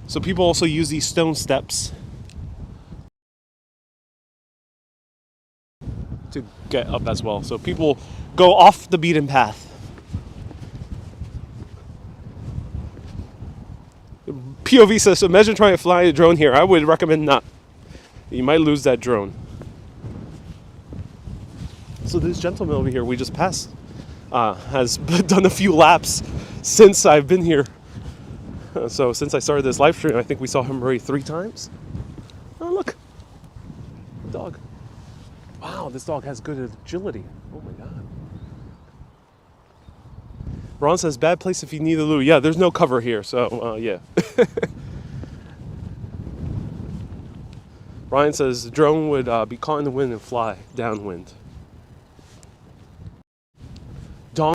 So people also use these stone steps to get up as well. So people go off the beaten path. POV says, imagine trying to fly a drone here. I would recommend not. You might lose that drone. So this gentleman over here we just passed has done a few laps since I've been here. So since I started this live stream, I think we saw him already 3 times. Oh look, dog. Wow, this dog has good agility. Oh my god. Ron says, bad place if you need a loo. Yeah, there's no cover here, so yeah. Ryan says, drone would be caught in the wind and fly downwind. Dawn.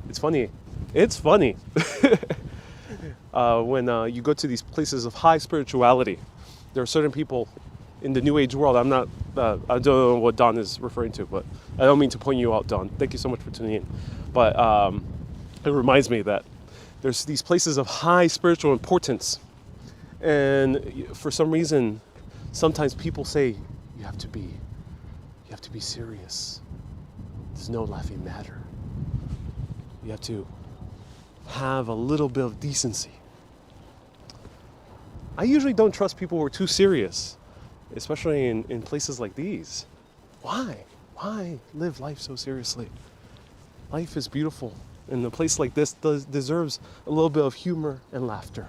It's funny. It's funny. When you go to these places of high spirituality, there are certain people in the New Age world. I don't know what Don is referring to, but I don't mean to point you out, Don. Thank you so much for tuning in. But it reminds me that there's these places of high spiritual importance. And for some reason, sometimes people say, you have to be serious. There's no laughing matter. You have to have a little bit of decency. I usually don't trust people who are too serious, especially in places like these. Why? Why live life so seriously? Life is beautiful, and a place like this deserves a little bit of humor and laughter,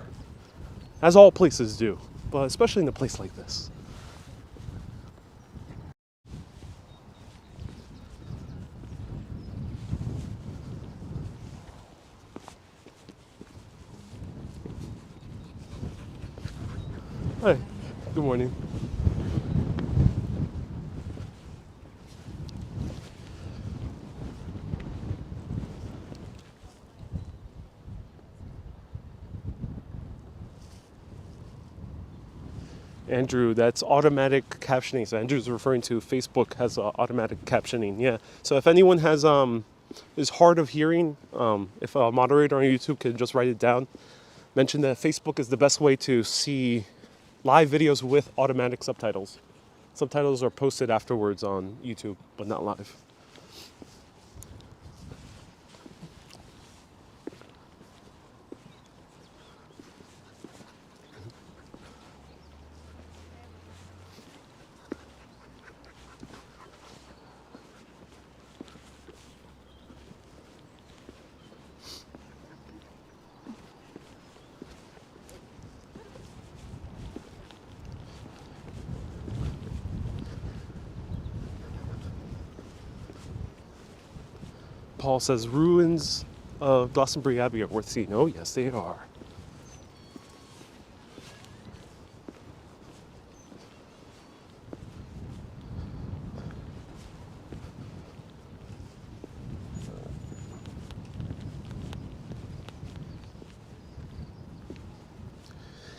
as all places do, but especially in a place like this. Hi, good morning. Andrew, that's automatic captioning. So Andrew's referring to Facebook has automatic captioning. Yeah. So if anyone has is hard of hearing, if a moderator on YouTube can just write it down, mention that Facebook is the best way to see live videos with automatic subtitles. Subtitles are posted afterwards on YouTube, but not live. Paul says, ruins of Glastonbury Abbey are worth seeing. Oh, yes, they are.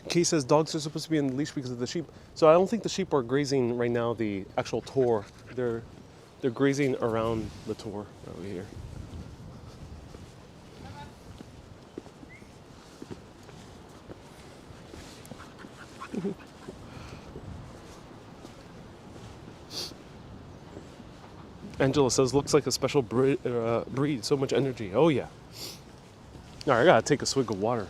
Kay says dogs are supposed to be on the leash because of the sheep. So I don't think the sheep are grazing right now the actual tor. They're grazing around the tor over here. Angela says, looks like a special breed, so much energy. Oh yeah. All right, I gotta take a swig of water.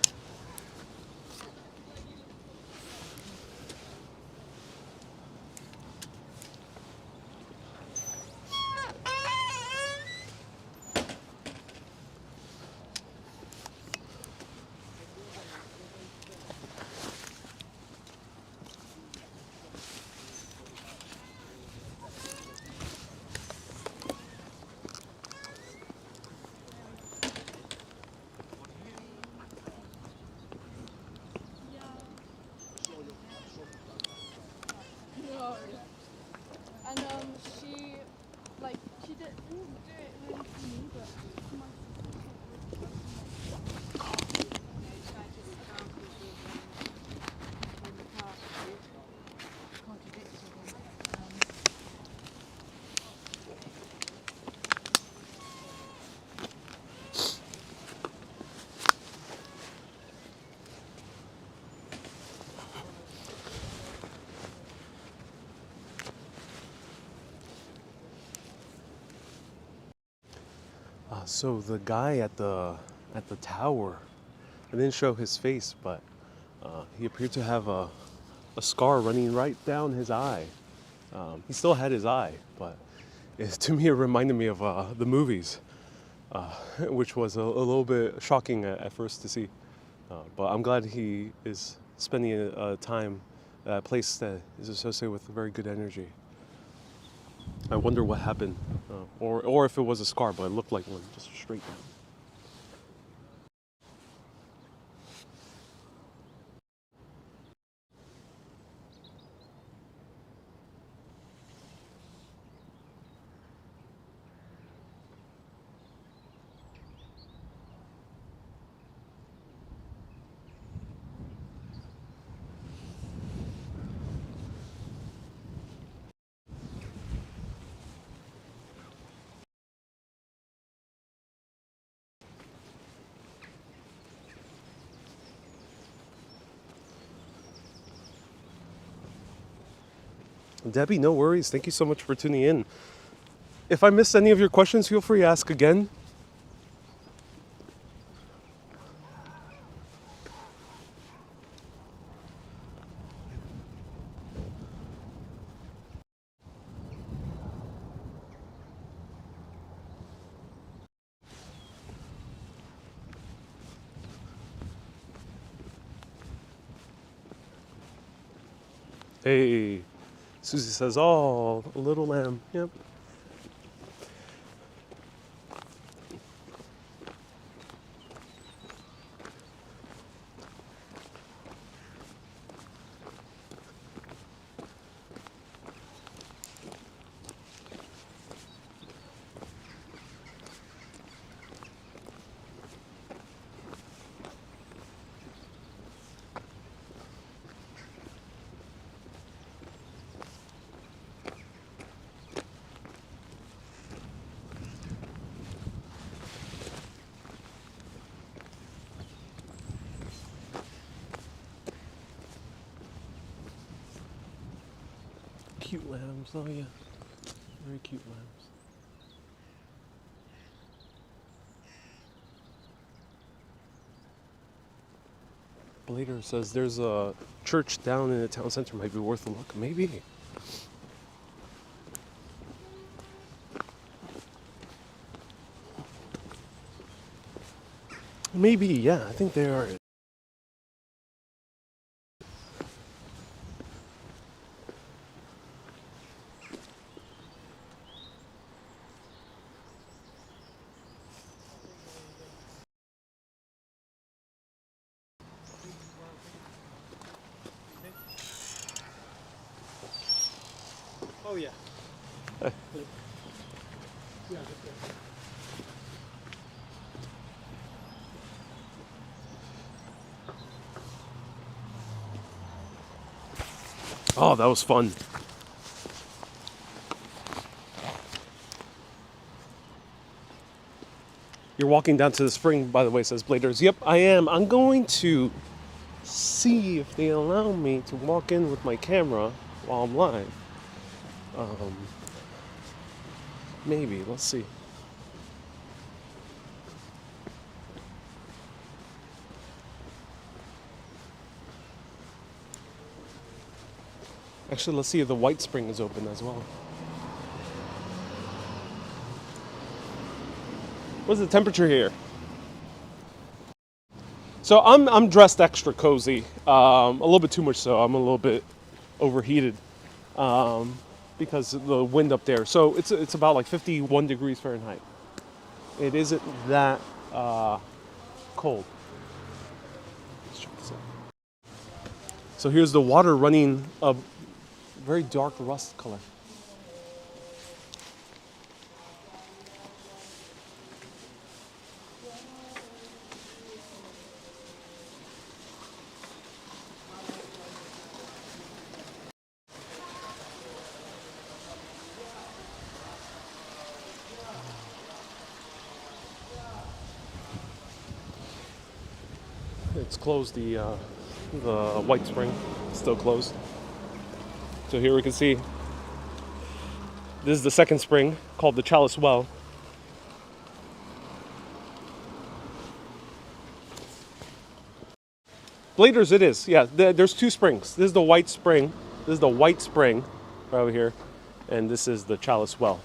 So the guy at the tower, I didn't show his face, but he appeared to have a scar running right down his eye. He still had his eye, but to me it reminded me of the movies, which was a little bit shocking at first to see. But I'm glad he is spending time at a place that is associated with very good energy. I wonder what happened, or if it was a scar, but it looked like one, just straight down. Debbie, no worries. Thank you so much for tuning in. If I missed any of your questions, feel free to ask again. Hey, Susie says, "Oh, a little lamb." Yep. Cute lambs, oh yeah. Very cute lambs. Blader says there's a church down in the town center, might be worth a look. Maybe. Maybe, yeah, I think they are. Oh yeah. Oh, that was fun. You're walking down to the spring, by the way, says Bladers. Yep, I am. I'm going to see if they allow me to walk in with my camera while I'm live. Maybe, let's see. Actually, let's see if the White Spring is open as well. What's the temperature here? So I'm dressed extra cozy, a little bit too much so. I'm a little bit overheated because of the wind up there. So it's about like 51 degrees Fahrenheit. It isn't that cold. Let's check this out. So here's the water running a very dark rust color. It's closed, the White Spring, still closed. So here we can see, this is the second spring called the Chalice Well. Bladers it is, yeah. There's two springs. This is the white spring. This is the white spring right over here. And this is the Chalice Well.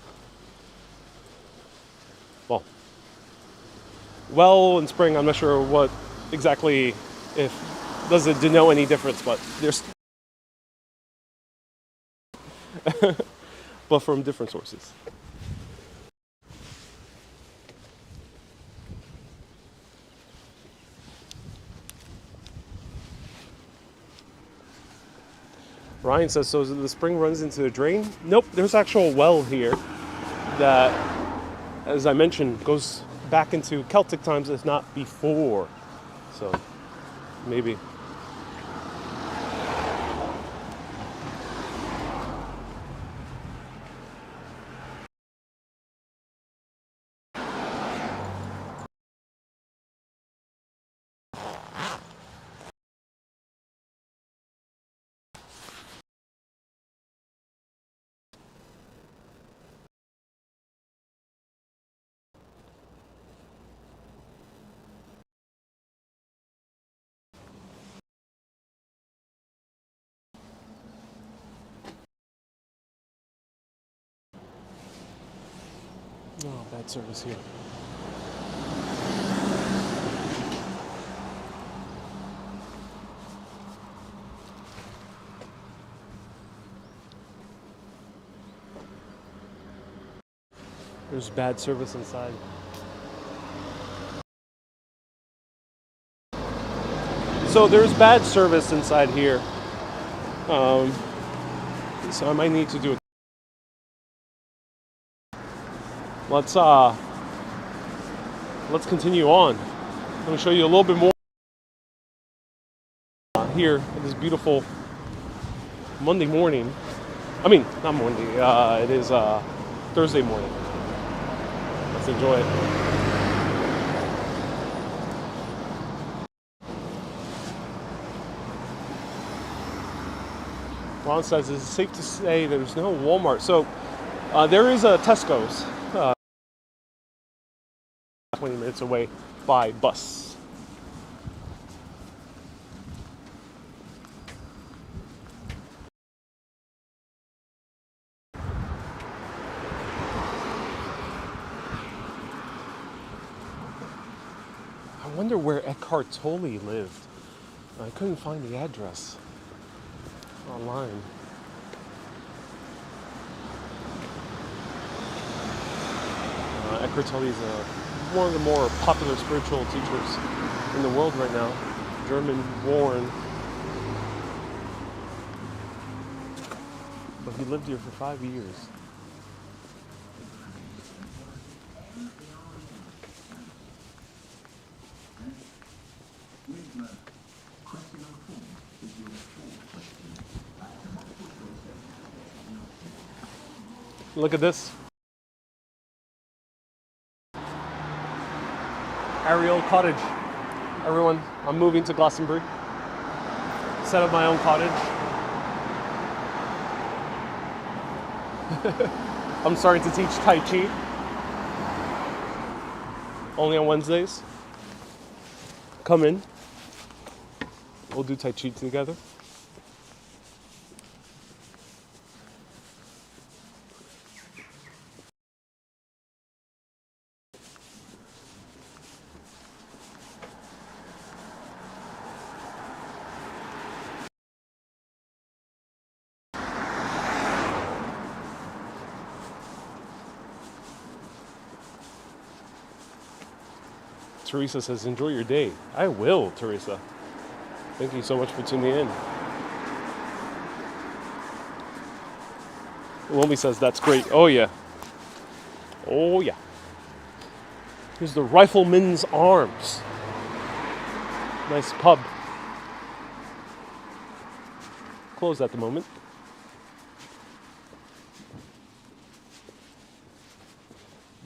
Well and spring, I'm not sure what exactly, if does it denote any difference, but there's but from different sources. Ryan says, so the spring runs into the drain? Nope, there's actual well here that, as I mentioned, goes back into Celtic times, if not before. So, maybe. Oh, bad service here. There's bad service inside. So there's bad service inside here. So I might need to do it. Let's continue on. I'm going to show you a little bit more here on this beautiful Monday morning. I mean, not Monday. It is Thursday morning. Let's enjoy it. Ron says, is it safe to say there's no Walmart? So there is a Tesco's 20 minutes away by bus. I wonder where Eckhart Tolle lived. I couldn't find the address online. Eckhart Tolle is one of the more popular spiritual teachers in the world right now. German-born, but he lived here for 5 years. Look at this. Ariel Cottage. Everyone, I'm moving to Glastonbury. Set up my own cottage. I'm starting to teach Tai Chi. Only on Wednesdays. Come in. We'll do Tai Chi together. Teresa says, enjoy your day. I will, Teresa. Thank you so much for tuning in. Lomi says, that's great. Oh, yeah. Oh, yeah. Here's the Rifleman's Arms. Nice pub. Closed at the moment.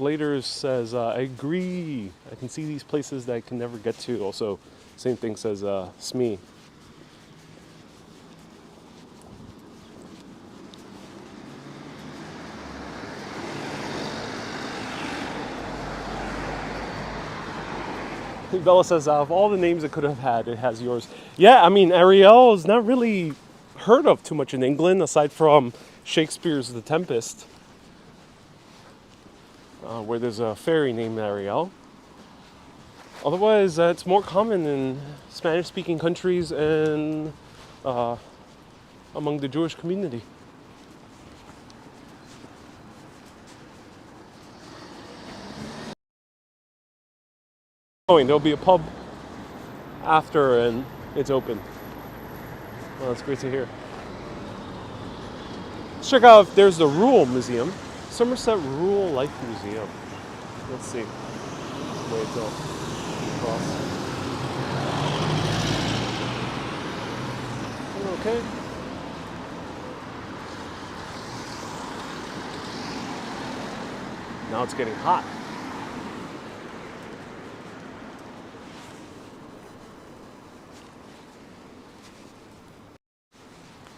Bladers says, I agree. I can see these places that I can never get to. Also, same thing says Smee. Bella says, of all the names it could have had, it has yours. Yeah, I mean, Ariel is not really heard of too much in England, aside from Shakespeare's The Tempest, where there's a fairy named Ariel. Otherwise, it's more common in Spanish-speaking countries and among the Jewish community. There'll be a pub after and it's open. Well, that's great to hear. Let's check out if there's the Rural Museum. Somerset Rural Life Museum. Let's see. Wait till cross. Okay. Now it's getting hot.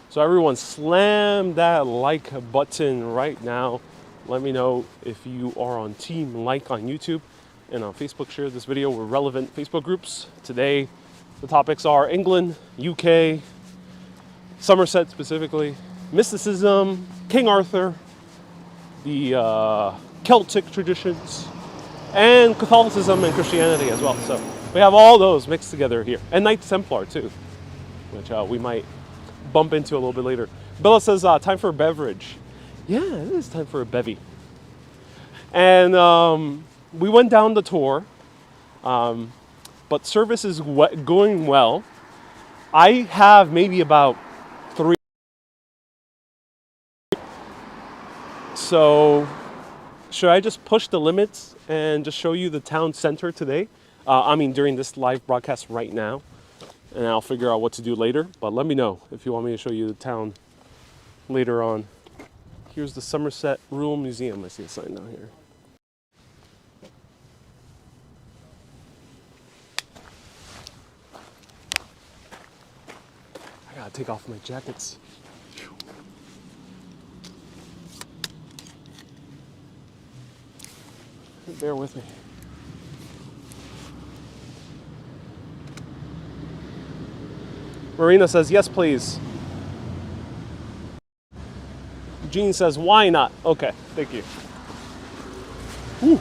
So everyone slam that like button right now. Let me know if you are on Team Like on YouTube and on Facebook. Share this video with relevant Facebook groups. Today, the topics are England, UK, Somerset specifically, mysticism, King Arthur, the Celtic traditions, and Catholicism and Christianity as well. So we have all those mixed together here. And Knights Templar too, which we might bump into a little bit later. Bella says, time for a beverage. Yeah, it is time for a bevy. And we went down the tour, but service is going well. I have maybe about 3. So should I just push the limits and just show you the town center today? During this live broadcast right now. And I'll figure out what to do later. But let me know if you want me to show you the town later on. Here's the Somerset Rural Museum. I see a sign down here. I gotta take off my jackets. Bear with me. Marina says, yes, please. Jean says, why not? Okay, thank you. Whew.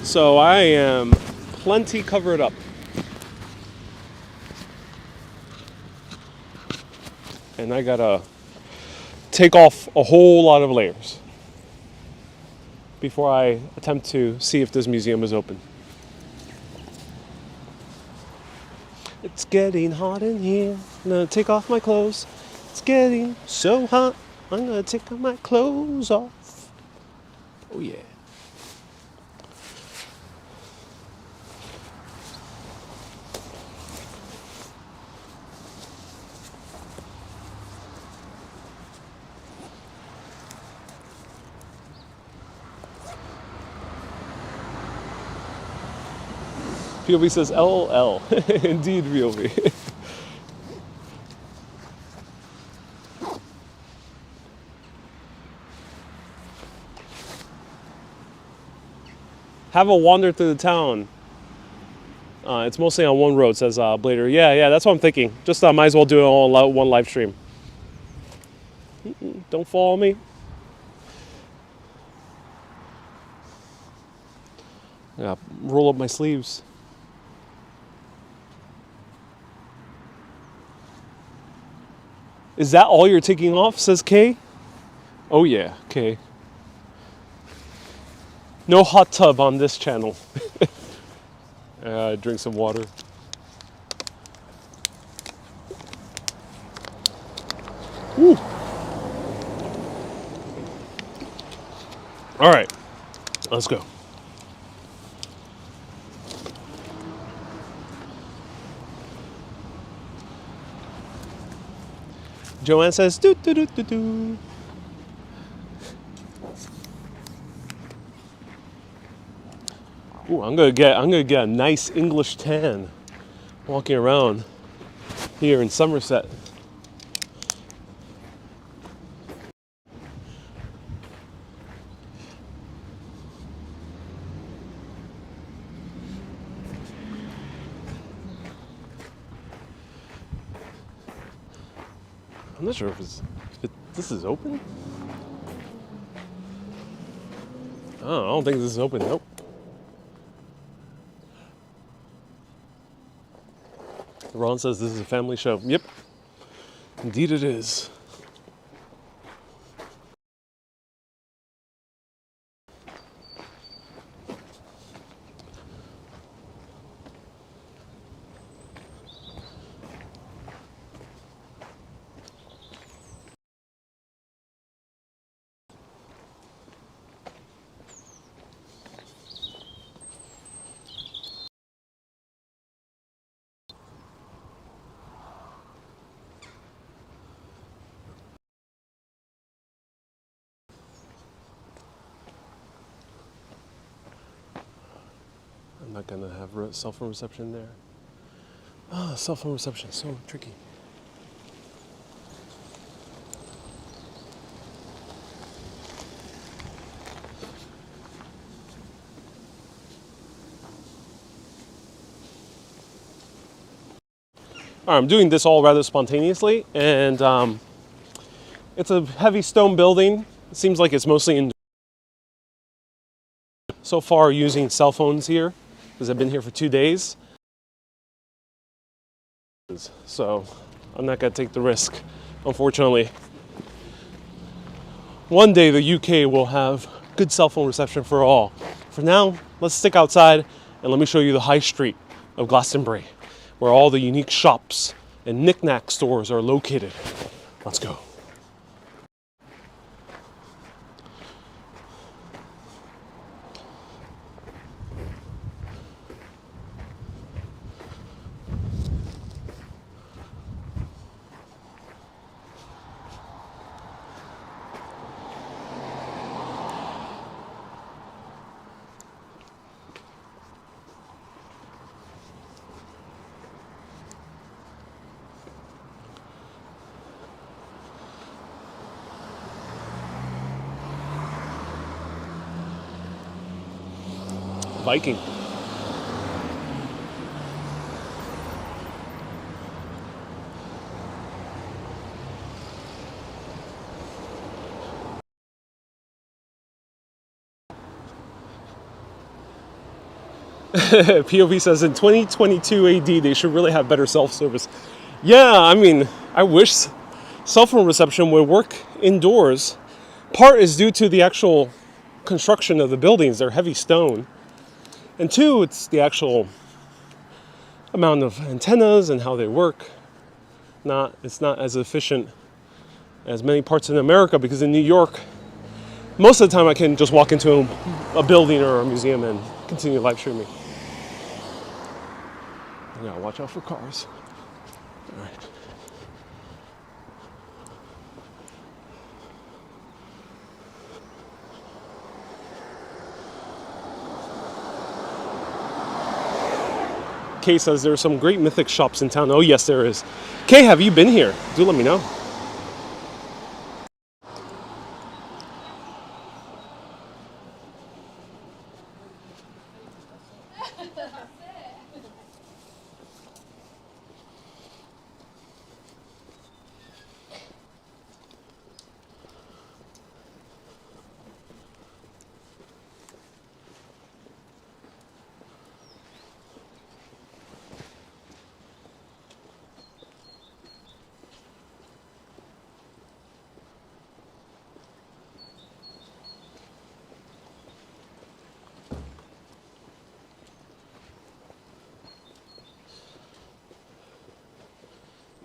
So I am plenty covered up. And I gotta take off a whole lot of layers before I attempt to see if this museum is open. It's getting hot in here. I'm gonna take off my clothes. It's getting so hot. I'm gonna take my clothes off. Oh yeah. POV says LOL. Indeed, POV. Have a wander through the town. It's mostly on one road, says Blader. Yeah, that's what I'm thinking. Just might as well do it all on one live stream. Don't follow me. Yeah, roll up my sleeves. Is that all you're taking off, says Kay? Oh yeah, Kay. No hot tub on this channel. Drink some water. Woo. All right, let's go. Joanne says, doo doo doo doo doo. Ooh, I'm gonna get a nice English tan walking around here in Somerset. I'm not sure if this is open. Oh, I don't think this is open. Nope. Ron says this is a family show. Yep, indeed it is. I'm not gonna have cell phone reception there. Ah, cell phone reception is so tricky. All right, I'm doing this all rather spontaneously, and it's a heavy stone building. It seems like it's mostly in. So far, using cell phones here because I've been here for 2 days. So I'm not gonna take the risk, unfortunately. One day the UK will have good cell phone reception for all. For now, let's stick outside and let me show you the high street of Glastonbury, where all the unique shops and knick-knack stores are located. Let's go. Viking. POV says in 2022 AD they should really have better self-service. Yeah, I mean, I wish cell phone reception would work indoors. Part is due to the actual construction of the buildings. They're heavy stone. And two, it's the actual amount of antennas and how they work. It's not as efficient as many parts in America, because in New York, most of the time I can just walk into a building or a museum and continue live streaming. Yeah, watch out for cars. All right. Kay says there are some great mythic shops in town. Oh yes, there is. Kay, have you been here? Do let me know.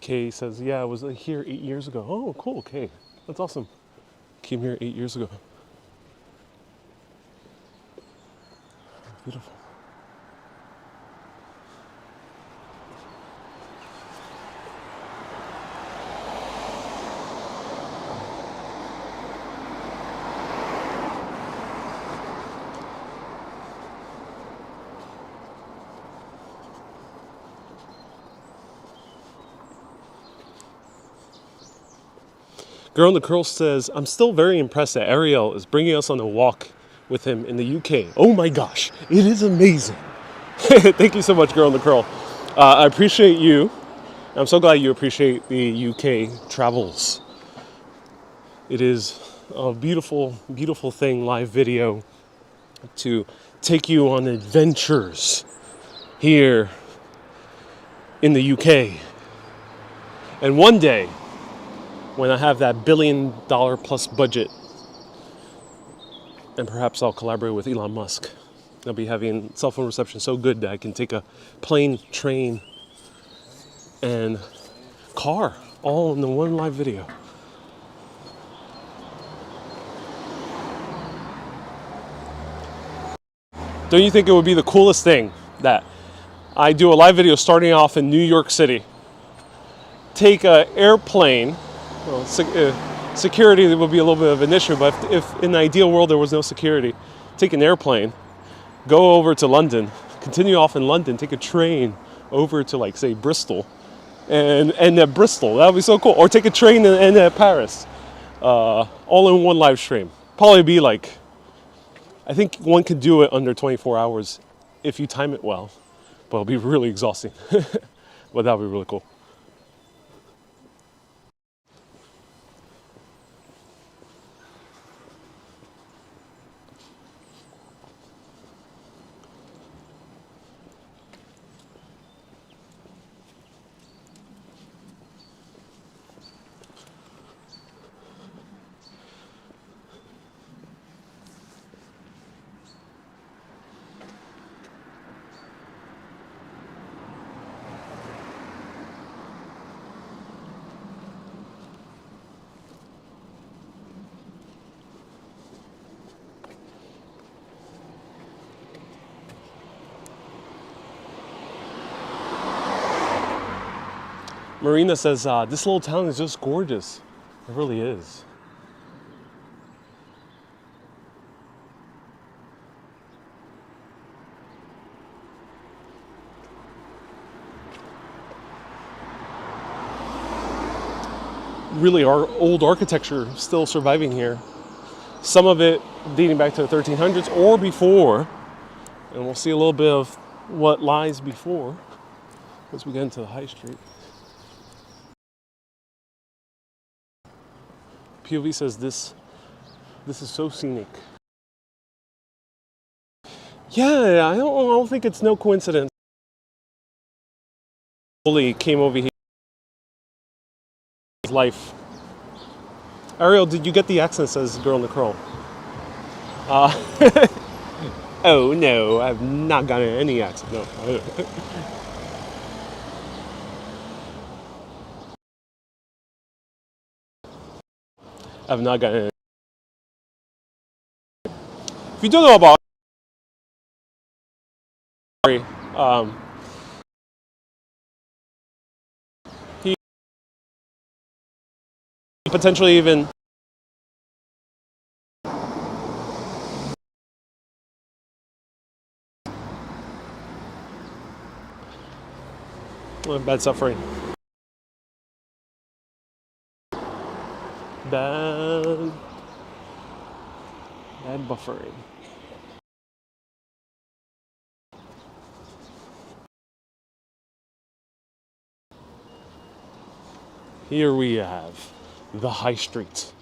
Kay says, yeah, I was here 8 years ago. Oh, cool, Kay. That's awesome. Came here 8 years ago. Beautiful. Girl in the Curl says, I'm still very impressed that Ariel is bringing us on a walk with him in the UK. Oh my gosh, it is amazing. Thank you so much, Girl in the Curl. I appreciate you I'm so glad you appreciate the UK travels. It is a beautiful, beautiful thing, live video, to take you on adventures here in the UK. And one day, when I have that $1 billion plus budget, and perhaps I'll collaborate with Elon Musk, I'll be having cell phone reception so good that I can take a plane, train, and car all in the one live video. Don't you think it would be the coolest thing that I do a live video starting off in New York City, take an airplane, well, security would be a little bit of an issue, but if in the ideal world there was no security, take an airplane, go over to London, continue off in London, take a train over to, like, say, Bristol, and end at Bristol. That would be so cool. Or take a train and end at Paris, all in one live stream. Probably be like, I think one could do it under 24 hours if you time it well, but it'll be really exhausting. But that would be really cool. Marina says, this little town is just gorgeous. It really is. Really, our old architecture still surviving here. Some of it dating back to the 1300s or before. And we'll see a little bit of what lies before as we get into the high street. POV says this is so scenic. Yeah, I don't think it's no coincidence. Ley came over here. His life. Ariel, did you get the accent? Says Girl in the Curl. Oh no, I've not gotten any accent. No. I've not gotten any. If you don't know about he potentially even bad suffering. Bad buffering. Here we have the high street.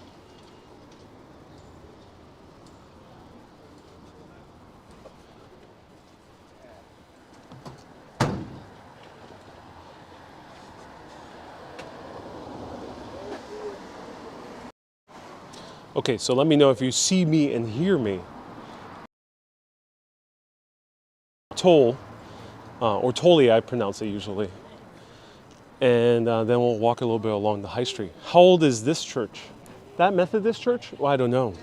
Okay, so let me know if you see me and hear me. Toll, or Tolly, I pronounce it usually. And then we'll walk a little bit along the high street. How old is this church? That Methodist church? Well, I don't know.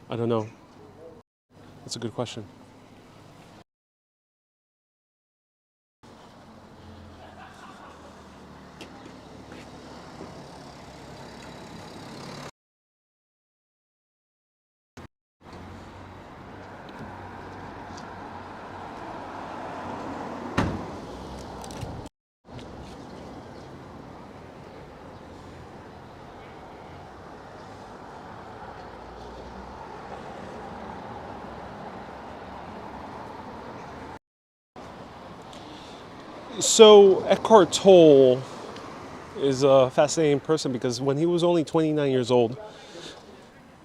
I don't know. That's a good question. So Eckhart Tolle is a fascinating person because when he was only 29 years old,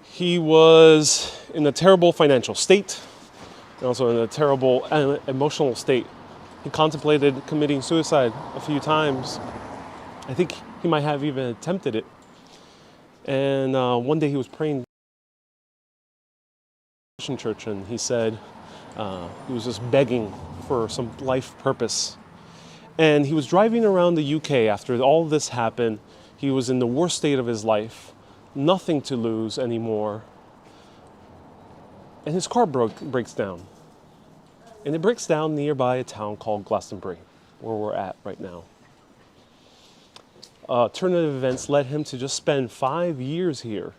he was in a terrible financial state and also in a terrible emotional state. He contemplated committing suicide a few times. I think he might have even attempted it. And one day he was praying in church, and he said he was just begging for some life purpose. And he was driving around the UK after all this happened. He was in the worst state of his life, nothing to lose anymore. And his car breaks down. And it breaks down nearby a town called Glastonbury, where we're at right now. Turn of events led him to just spend 5 years here.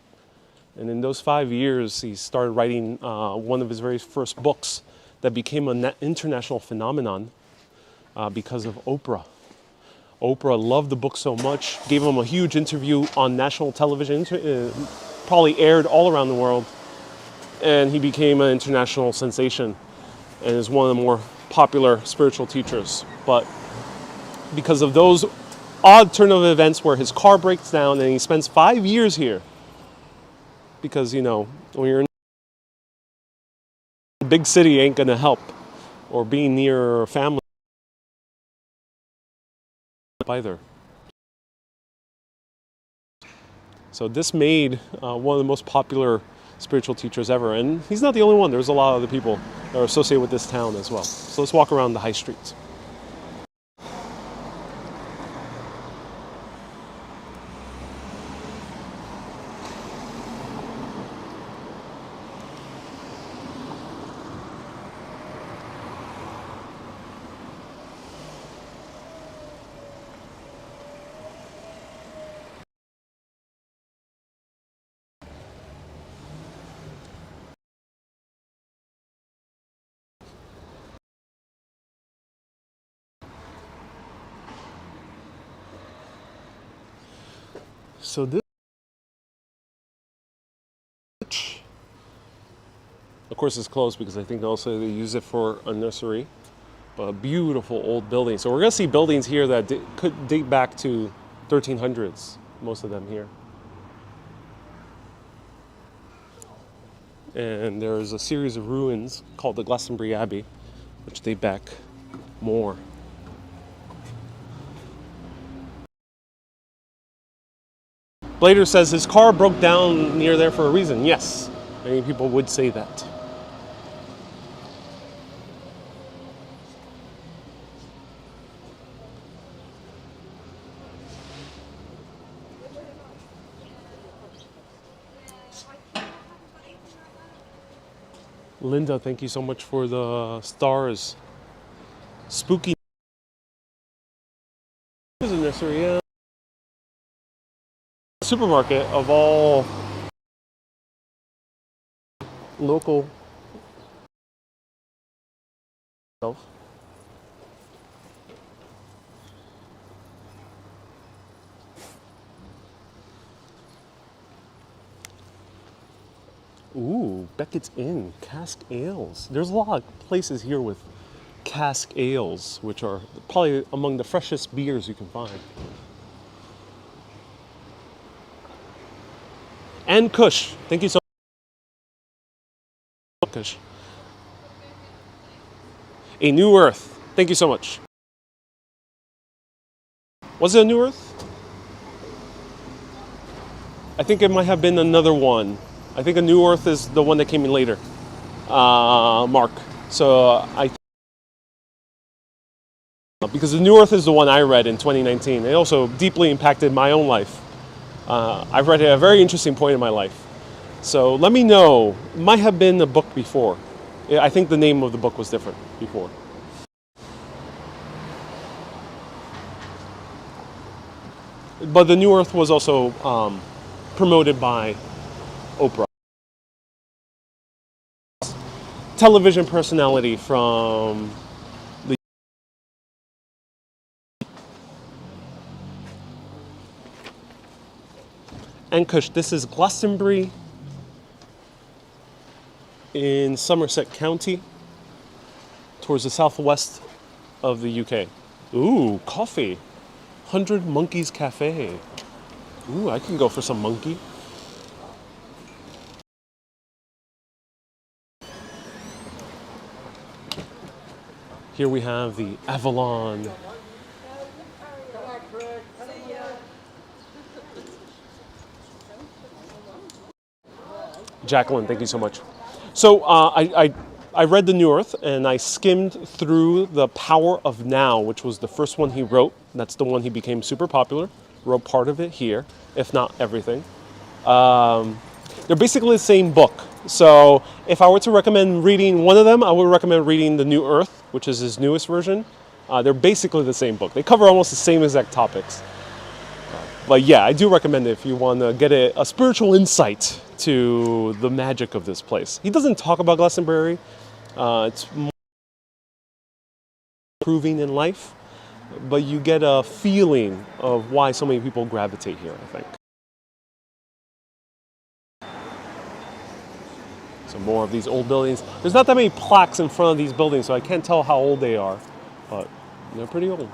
And in those 5 years, he started writing one of his very first books that became an international phenomenon because of Oprah. Oprah loved the book so much, gave him a huge interview on national television, probably aired all around the world, and he became an international sensation and is one of the more popular spiritual teachers. But because of those odd turn of events where his car breaks down and he spends 5 years here, because, you know, when you're in a big city ain't gonna help, or being near family either. So this made one of the most popular spiritual teachers ever, and he's not the only one. There's a lot of other people that are associated with this town as well. So let's walk around the high streets. So this, of course, is closed because I think also they use it for a nursery. But a beautiful old building. So we're going to see buildings here that could date back to 1300s, most of them here. And there's a series of ruins called the Glastonbury Abbey, which date back more. Blader says his car broke down near there for a reason. Yes, many people would say that. Linda, thank you so much for the stars. Spooky. There's a nursery, yeah. Supermarket of all local stuff. Ooh, Beckett's Inn, cask ales. There's a lot of places here with cask ales, which are probably among the freshest beers you can find. And Kush, thank you so much. Kush. A New Earth, thank you so much. Was it a New Earth? I think it might have been another one. I think a New Earth is the one that came in later, Mark. So because the New Earth is the one I read in 2019. It also deeply impacted my own life. I've read it at a very interesting point in my life. So let me know. It might have been a book before. I think the name of the book was different before. But the New Earth was also promoted by Oprah. Television personality from the Ankush. This is Glastonbury in Somerset County, towards the southwest of the UK. Ooh, coffee. 100 Monkeys Cafe. Ooh, I can go for some monkey. Here we have the Avalon. Jacqueline, thank you so much. So I read The New Earth and I skimmed through The Power of Now, which was the first one he wrote. That's the one he became super popular. Wrote part of it here, if not everything. They're basically the same book. So if I were to recommend reading one of them, I would recommend reading The New Earth, which is his newest version. They're basically the same book. They cover almost the same exact topics. But yeah, I do recommend it if you want to get a spiritual insight to the magic of this place. He doesn't talk about Glastonbury. It's more improving in life, but you get a feeling of why so many people gravitate here, I think. So more of these old buildings. There's not that many plaques in front of these buildings, so I can't tell how old they are, but they're pretty old.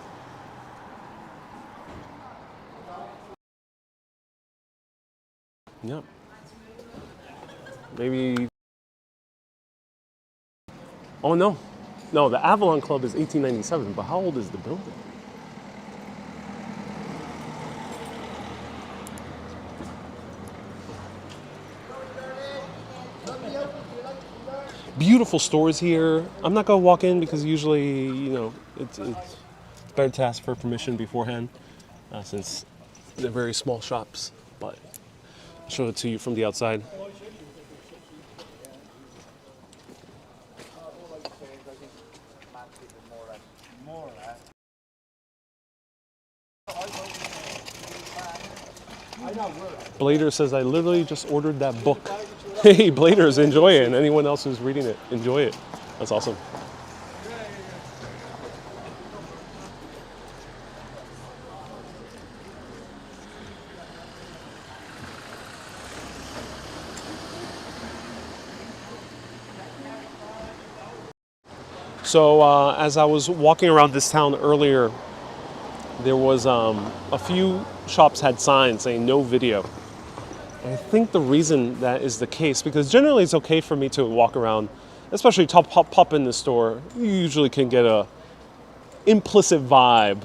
Yep. Maybe. Oh no. No, the Avalon Club is 1897, but how old is the building? Beautiful stores here. I'm not gonna walk in because usually, it's better to ask for permission beforehand, since they're very small shops, but I'll show it to you from the outside. Blader says, I literally just ordered that book. Hey, Bladers, enjoy it. And anyone else who's reading it, enjoy it. That's awesome. So as I was walking around this town earlier, there was a few shops had signs saying no video. And I think the reason that is the case, because generally it's okay for me to walk around, especially pop in the store. You usually can get a implicit vibe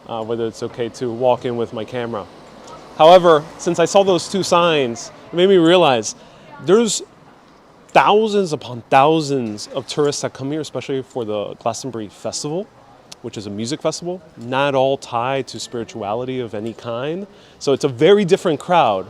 whether it's okay to walk in with my camera. However, since I saw those two signs, it made me realize there's thousands upon thousands of tourists that come here, especially for the Glastonbury Festival, which is a music festival, not all tied to spirituality of any kind. So it's a very different crowd.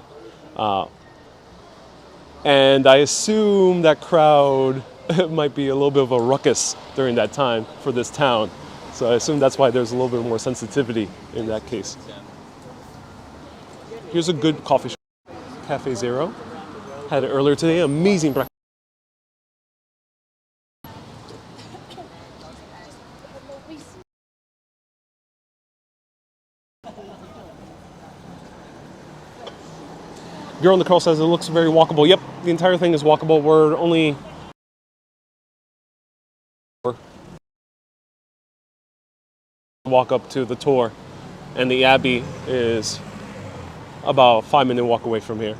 And I assume that crowd might be a little bit of a ruckus during that time for this town. So I assume that's why there's a little bit more sensitivity in that case. Here's a good coffee shop, Cafe Zero. Had it earlier today, amazing breakfast. Girl on the Curl says it looks very walkable. Yep, the entire thing is walkable. We're only walk up to the tour, and the Abbey is about a 5-minute walk away from here.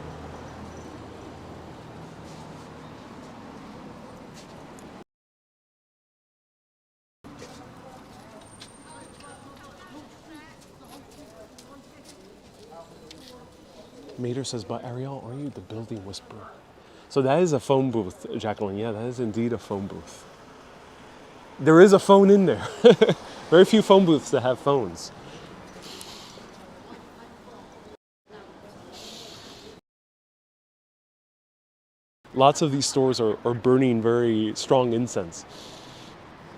Mater says, but Ariel, are you the building whisperer? So that is a phone booth, Jacqueline. Yeah, that is indeed a phone booth. There is a phone in there. Very few phone booths that have phones. Lots of these stores are burning very strong incense.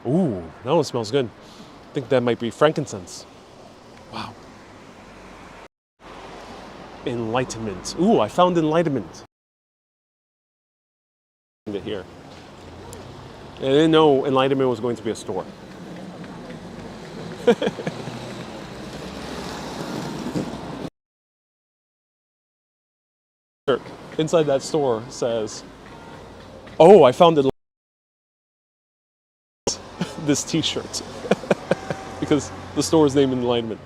Ooh, that one smells good. I think that might be frankincense. Wow. Enlightenment. Ooh, I found enlightenment. Here. I didn't know enlightenment was going to be a store. Inside that store says, oh, I found this t-shirt. Because the store is named Enlightenment.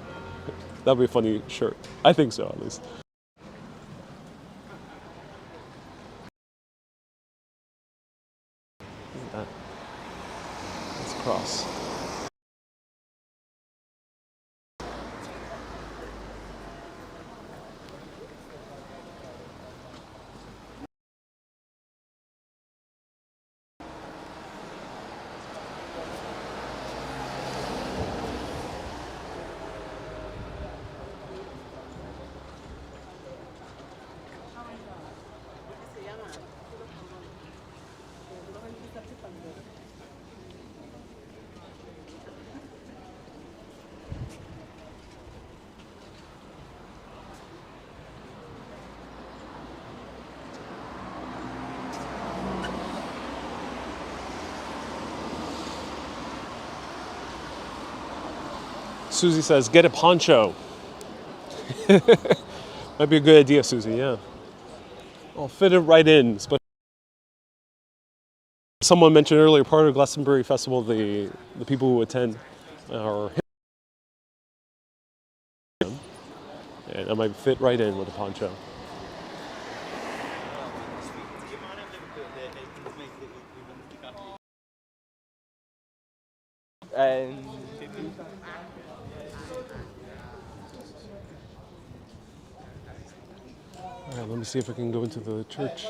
That'd be a funny shirt. I think so, at least. Look at that. That's a cross. Susie says, get a poncho. Might be a good idea, Susie, yeah. I'll fit it right in. Someone mentioned earlier, part of Glastonbury Festival, the people who attend are him, and I might fit right in with a poncho. All right, let me see if I can go into the church.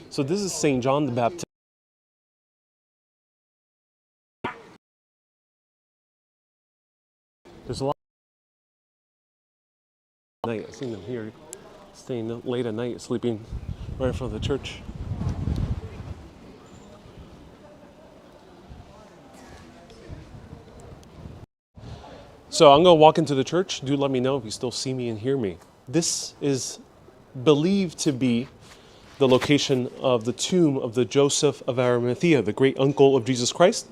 So this is St. John the Baptist. There's a lot of night. I've seen them here staying late at night, sleeping right in front of the church. So I'm going to walk into the church. Do let me know if you still see me and hear me. This is believed to be the location of the tomb of the Joseph of Arimathea, the great uncle of Jesus Christ,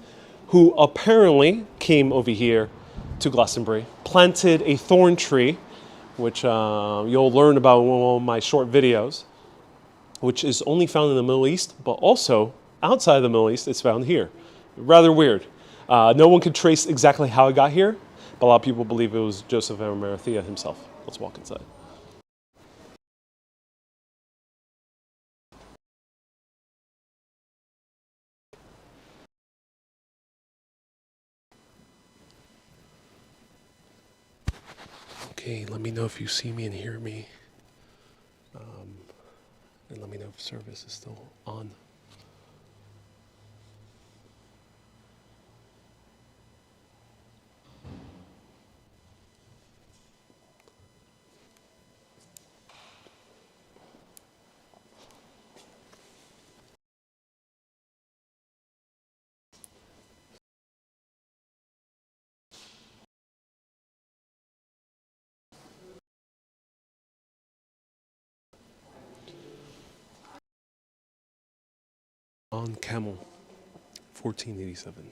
who apparently came over here to Glastonbury, planted a thorn tree, which you'll learn about in one of my short videos, which is only found in the Middle East, but also outside of the Middle East, it's found here. Rather weird. No one could trace exactly how it got here, but a lot of people believe it was Joseph of Arimathea himself. Let's walk inside. Okay, let me know if you see me and hear me. And let me know if service is still on. On camel, 1487.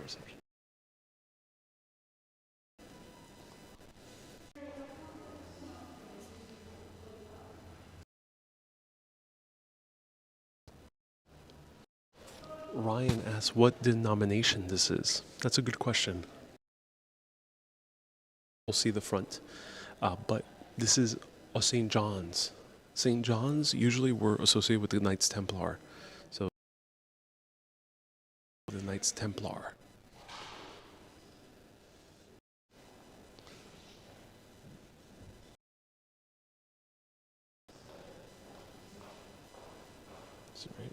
Reception. Ryan asks what denomination this is. That's a good question. We'll see the front. But this is a St. John's. St. John's usually were associated with the Knights Templar. So, the Knights Templar. That's right.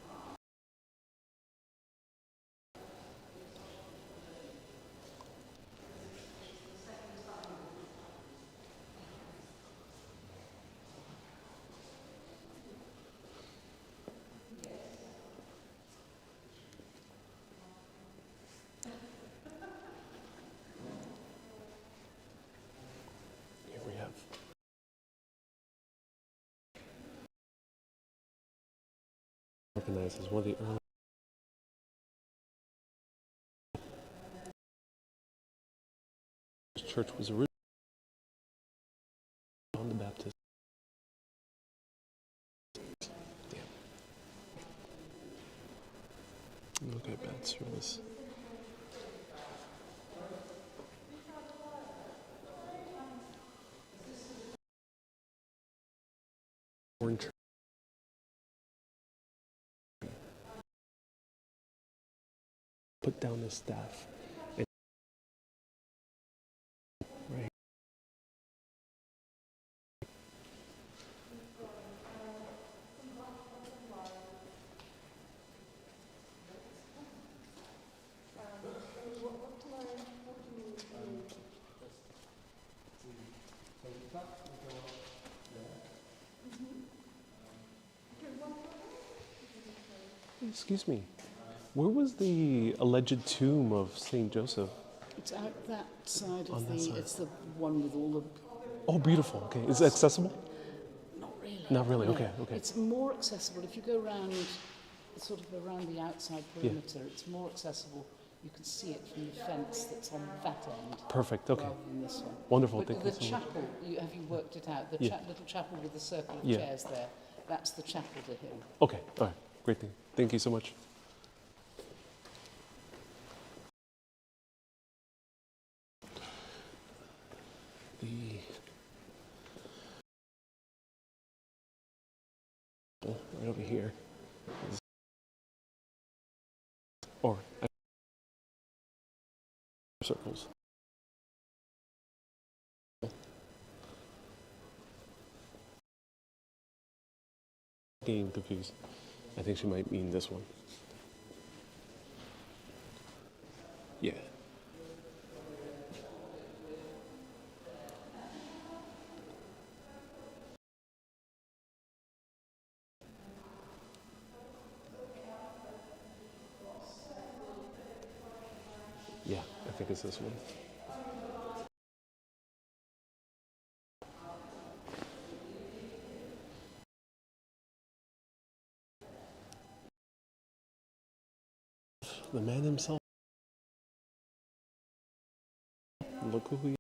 Here we have recognized as one of the early church was originally John the Baptist. Yeah. Okay, bad service. Orange. Put down the staff. And right. Excuse me. Where was the alleged tomb of Saint Joseph? It's out that side On of that the. side. It's the one with all the. Oh, beautiful. Okay, is it accessible? Not really. Not really. No. Okay. Okay. It's more accessible if you go around, sort of around the outside perimeter. It's more accessible. You can see it from the fence that's on that end. Perfect. Okay. Rather than this one. Wonderful. But Thank the you so much. chapel, have you worked it out? The Yeah. little chapel with the circle of Yeah. chairs there. That's the chapel to him. Okay. All right. Great thing. Thank you so much. The right over here is, or circles. Getting confused. I think she might mean this one. Yeah. Yeah, I think it's this one. The man himself. Look who he is.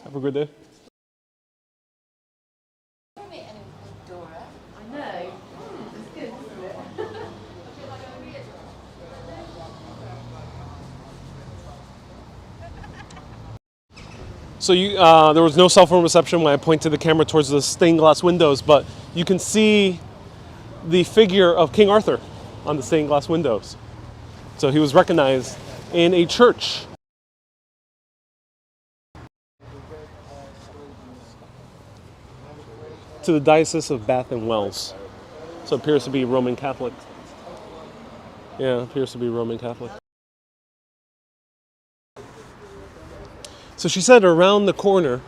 Have a good day. So there was no cell phone reception when I pointed the camera towards the stained glass windows, but you can see the figure of King Arthur on the stained glass windows. So he was recognized in a church. To the Diocese of Bath and Wells. So it appears to be Roman Catholic. Yeah, it appears to be Roman Catholic. So she said around the corner,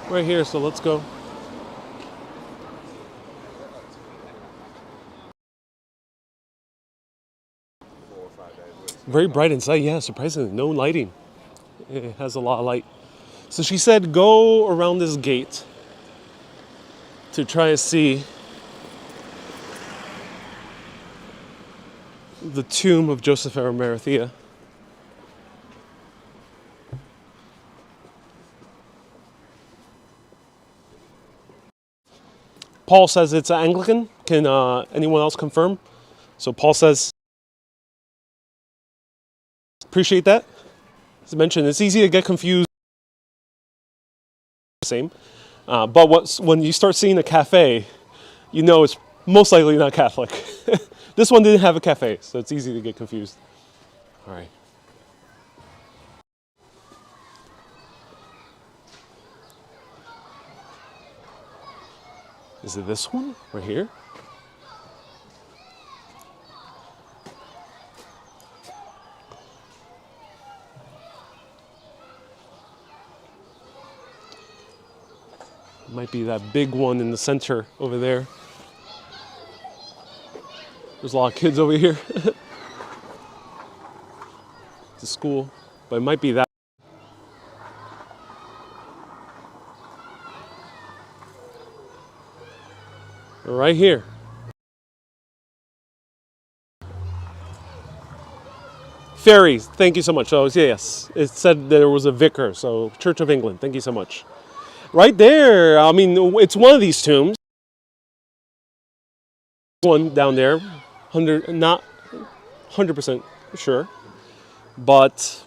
right here, so let's go. Very bright inside, yeah, surprisingly, no lighting. It has a lot of light. So she said go around this gate to try to see the tomb of Joseph of Arimathea. Paul says it's Anglican. Can anyone else confirm? So Paul says, appreciate that. As I mentioned, it's easy to get confused. Same. But when you start seeing a cafe, you know it's most likely not Catholic. This one didn't have a cafe, so it's easy to get confused. All right. Is it this one right here? Might be that big one in the center over there. There's a lot of kids over here. It's a school, but it might be that. Right here. Ferries, thank you so much. Oh, yes, it said there was a vicar, so Church of England, thank you so much. Right there, I mean, it's one of these tombs. One down there, not 100% sure, but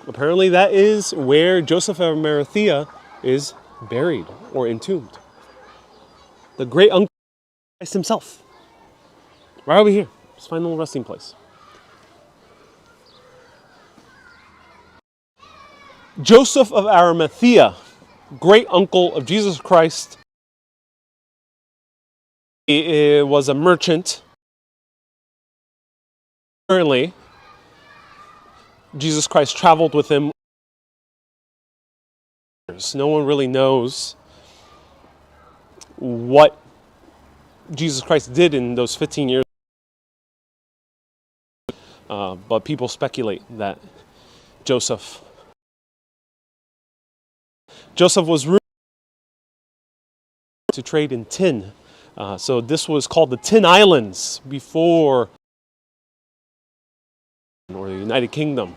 apparently that is where Joseph of Arimathea is buried or entombed. The great uncle of Christ himself. Right over here, his final resting place. Joseph of Arimathea, great uncle of Jesus Christ. He was a merchant. Apparently, Jesus Christ traveled with him. No one really knows what Jesus Christ did in those 15 years. But people speculate that Joseph was rumored to trade in tin. So this was called the Tin Islands before, or the United Kingdom.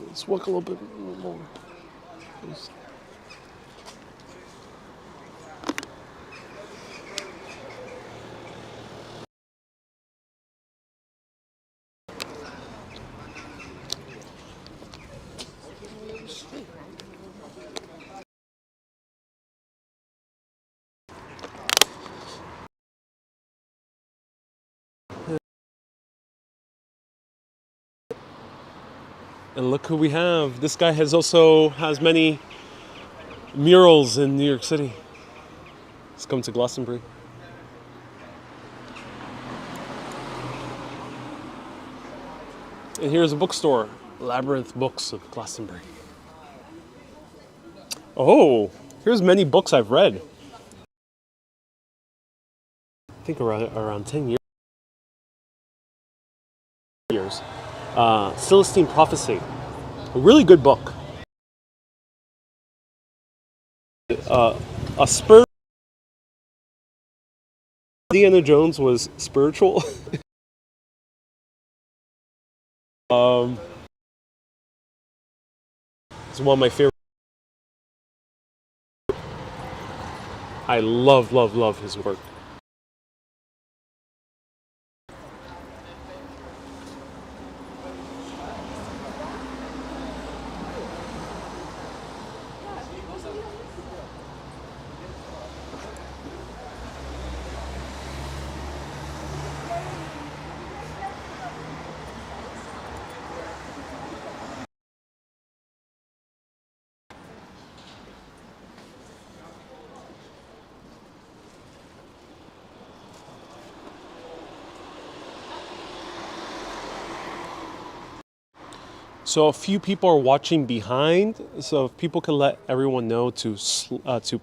Let's walk a little bit more. Please. And look who we have. This guy has many murals in New York City. Let's come to Glastonbury. And here's a bookstore, Labyrinth Books of Glastonbury. Oh, here's many books I've read. I think around 10 years. Celestine Prophecy, a really good book. A spur. Indiana Jones was spiritual. It's one of my favorite. I love his work. So a few people are watching behind. So if people can let everyone know to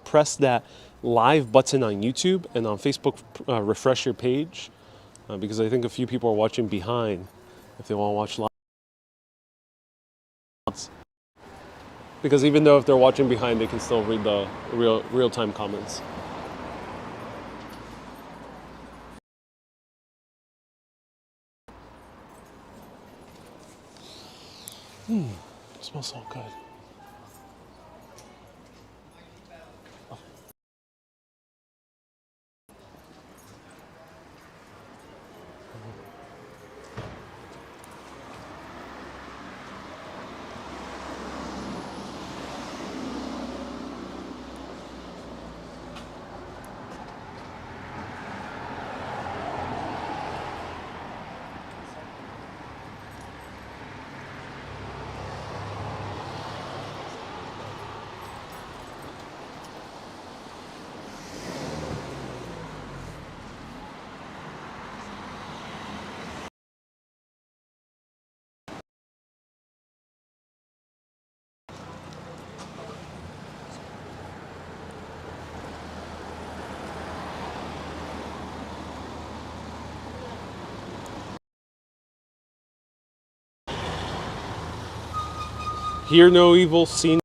press that live button on YouTube, and on Facebook, refresh your page, because I think a few people are watching behind if they want to watch live. Because even though if they're watching behind, they can still read the real-time comments. It smells so good. Hear no evil, see.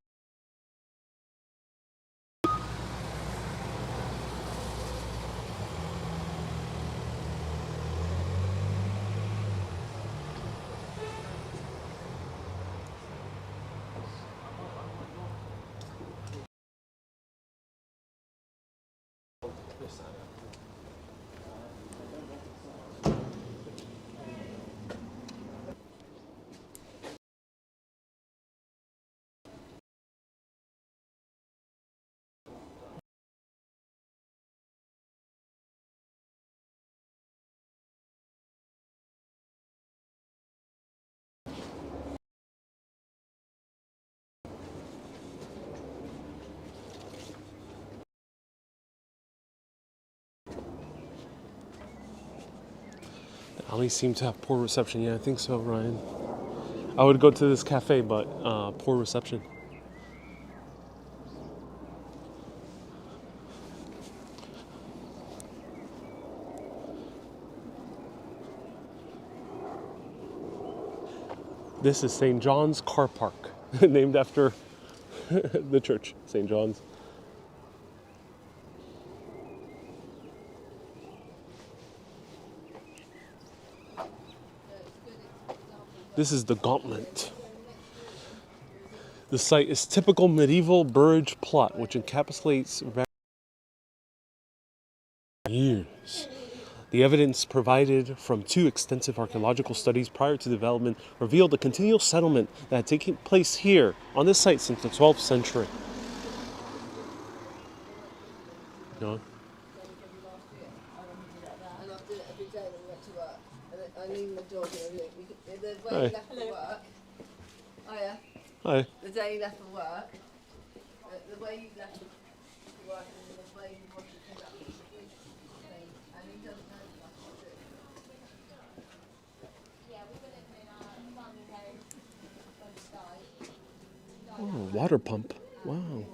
The alley seem to have poor reception. Yeah, I think so, Ryan. I would go to this cafe, but poor reception. This is St. John's Car Park, named after the church, St. John's. This is the Gauntlet. The site is typical medieval burridge plot, which encapsulates years. The evidence provided from two extensive archaeological studies prior to development revealed a continual settlement that had taken place here on this site since the 12th century. No? And I do it every day when we went to work. And I leave my dog and everything. The way Hi. you left for work. Oh yeah. Hi. The day you left for work. The way you left for work and the way you wanted to pick up the thing. And he doesn't know that that's what I do. Yeah, we've got it in our family home on Sky. Oh, water pump. Wow.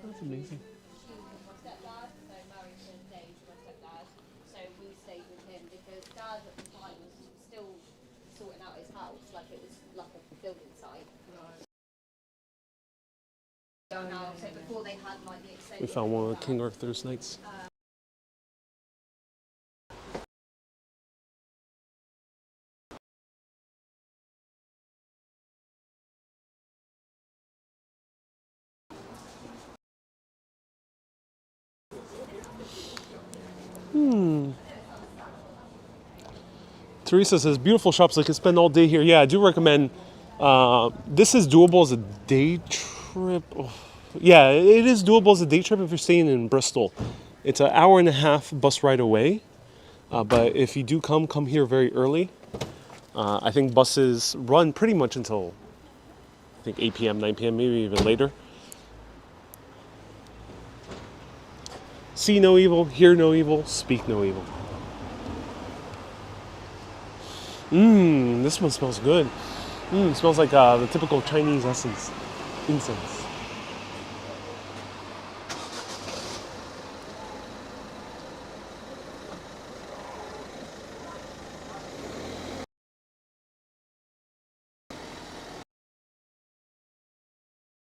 That's amazing. She was with my stepdad, so married to Dave, my stepdad. So we stayed with him because Dad at the time was still sorting out his house, like it was like a building site. Now, so before they had like the extended. We found one of King Arthur's knights. Teresa says, beautiful shops, I could spend all day here. Yeah, I do recommend, this is doable as a day trip. Oh, yeah, it is doable as a day trip if you're staying in Bristol. It's an hour and a half bus ride away. But if you do come here very early. I think buses run pretty much until, I think 8 p.m., 9 p.m., maybe even later. See no evil, hear no evil, speak no evil. This one smells good. It smells like the typical Chinese essence, incense.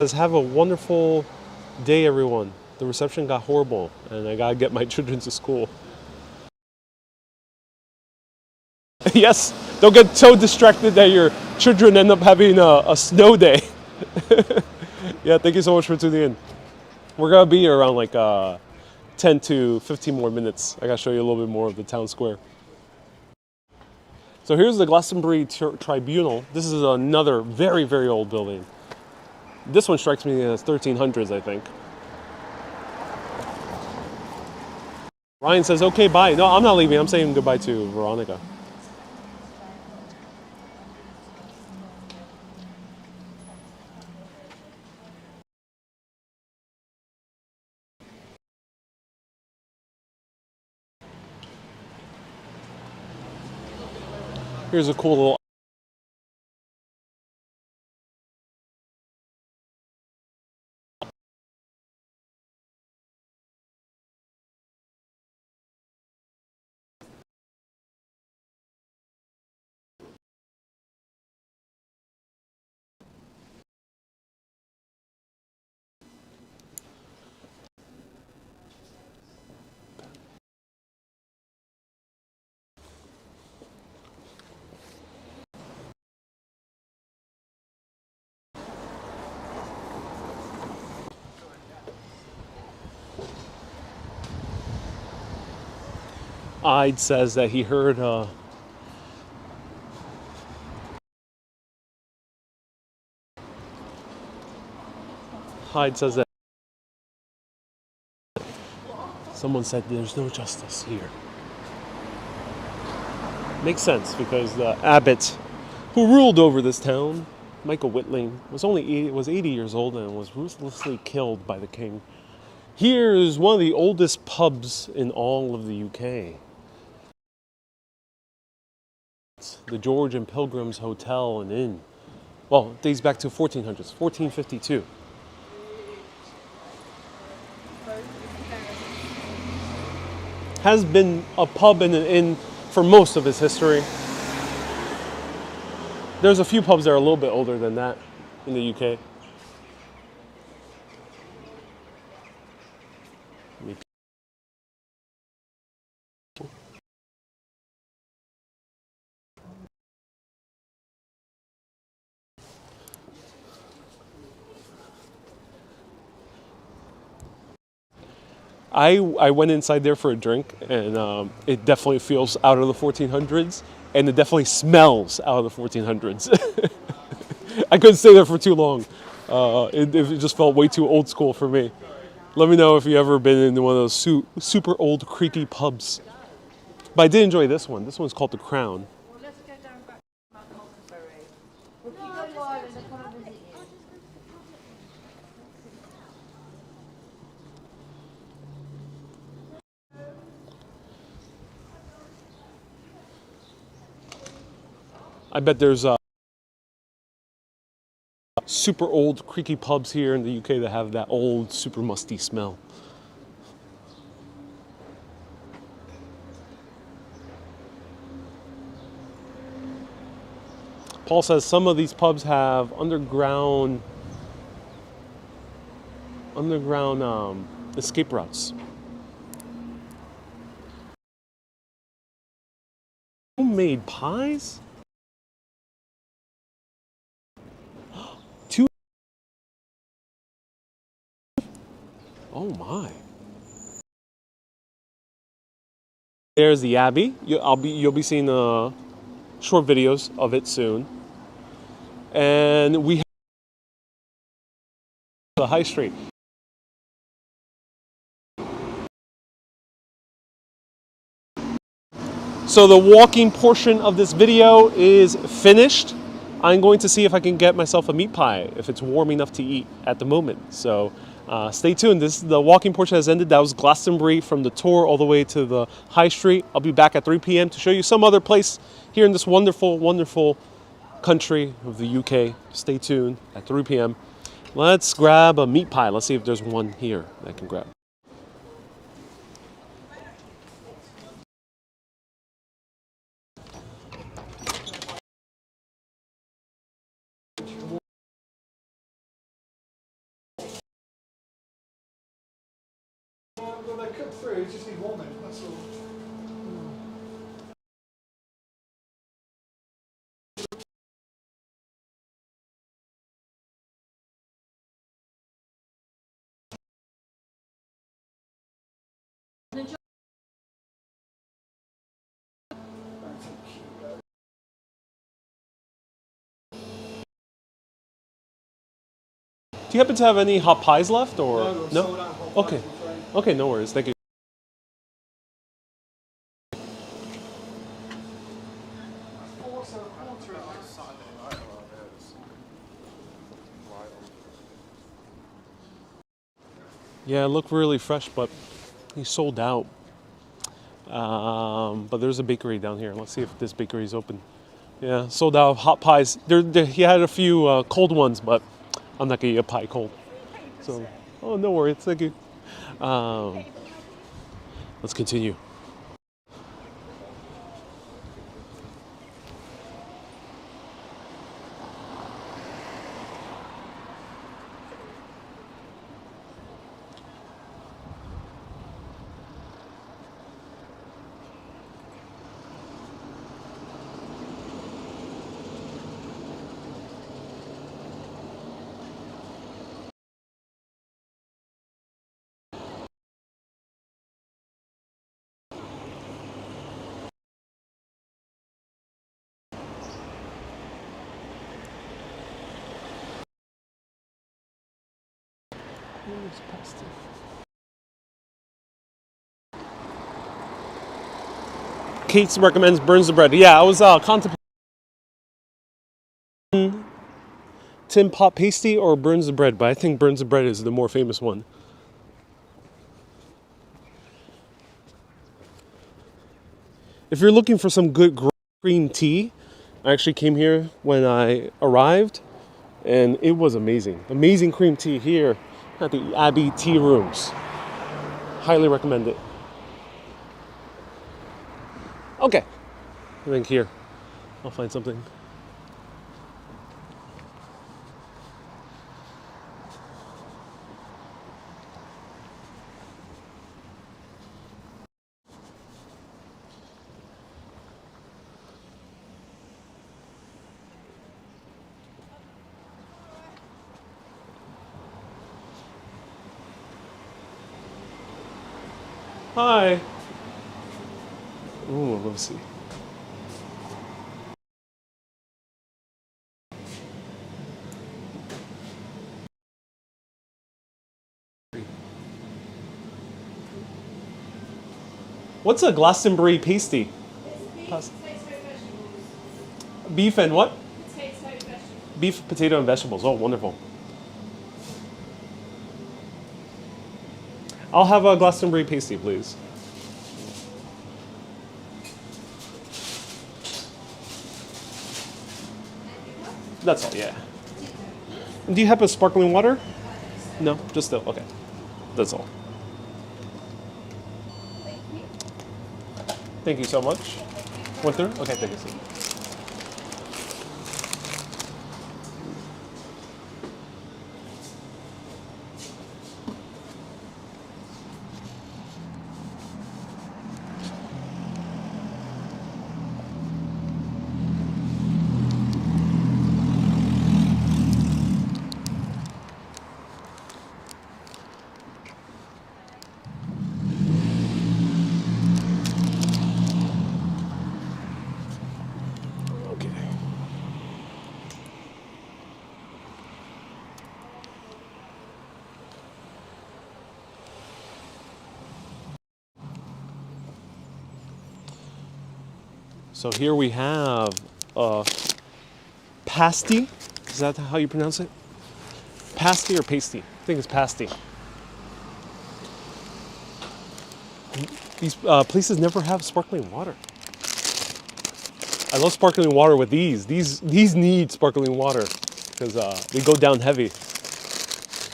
Says, have a wonderful day, everyone. The reception got horrible, and I gotta get my children to school. Yes, don't get so distracted that your children end up having a snow day. Yeah, thank you so much for tuning in. We're gonna be here around like 10 to 15 more minutes. I gotta show you a little bit more of the town square. So here's the Glastonbury Tribunal. This is another very, very old building. This one strikes me as 1300s, I think. Ryan says, okay, bye. No, I'm not leaving. I'm saying goodbye to Veronica. Here's a cool little Ide says that he heard Hyde says that someone said there's no justice here. Makes sense because the abbot who ruled over this town, Michael Whitling, was 80 years old and was ruthlessly killed by the king. Here is one of the oldest pubs in all of the UK. The George and Pilgrims Hotel and Inn. Well, it dates back to 1400s, 1452. Has been a pub and an inn for most of its history. There's a few pubs that are a little bit older than that in the UK. I went inside there for a drink, and it definitely feels out of the 1400s, and it definitely smells out of the 1400s. I couldn't stay there for too long. It just felt way too old school for me. Let me know if you've ever been in one of those super old, creaky pubs. But I did enjoy this one. This one's called The Crown. Let's go down back to Somerset. If you go wild and come and visit you. I bet there's super old, creaky pubs here in the UK that have that old, super musty smell. Paul says some of these pubs have underground escape routes. Homemade pies? Oh my! There's the Abbey. You'll be seeing short videos of it soon. And we have the High Street. So the walking portion of this video is finished. I'm going to see if I can get myself a meat pie if it's warm enough to eat at the moment. So stay tuned. The walking portion has ended. That was Glastonbury from the tour all the way to the High Street. I'll be back at 3 p.m. to show you some other place here in this wonderful, wonderful country of the UK. Stay tuned at 3 p.m. Let's grab a meat pie. Let's see if there's one here that I can grab. Well, they cook through, just need warming, that's all. Do you happen to have any hot pies left, or No, we're sold out of hot Okay, pies, I'm afraid. okay, no worries. Thank you. Yeah, it looked really fresh, but he sold out. But there's a bakery down here. Let's see if this bakery is open. Yeah, sold out of hot pies. He had a few cold ones, but I'm not gonna eat a pie cold. So, oh, no worries. Thank you. Let's continue. Where's Pasty? Kate recommends Burns the Bread. Yeah, I was contemplating Tim Pot Pasty or Burns the Bread, but I think Burns the Bread is the more famous one. If you're looking for some good green tea, I actually came here when I arrived, and it was amazing. Amazing cream tea here at the Abbey Tea Rooms. Highly recommend it. Okay, I think here I'll find something. Hi. Ooh, let's see. What's a Glastonbury pasty? Beef and what? Beef, potato, and vegetables. Oh, wonderful. I'll have a Glastonbury pasty, please. That's all, yeah. Do you have a sparkling water? No, just the, okay. That's all. Thank you so much. Went through? Okay, thank you. Okay. So here we have pasty. Is that how you pronounce it? Pasty or pasty? I think it's pasty. These places never have sparkling water. I love sparkling water with these. These need sparkling water because they go down heavy.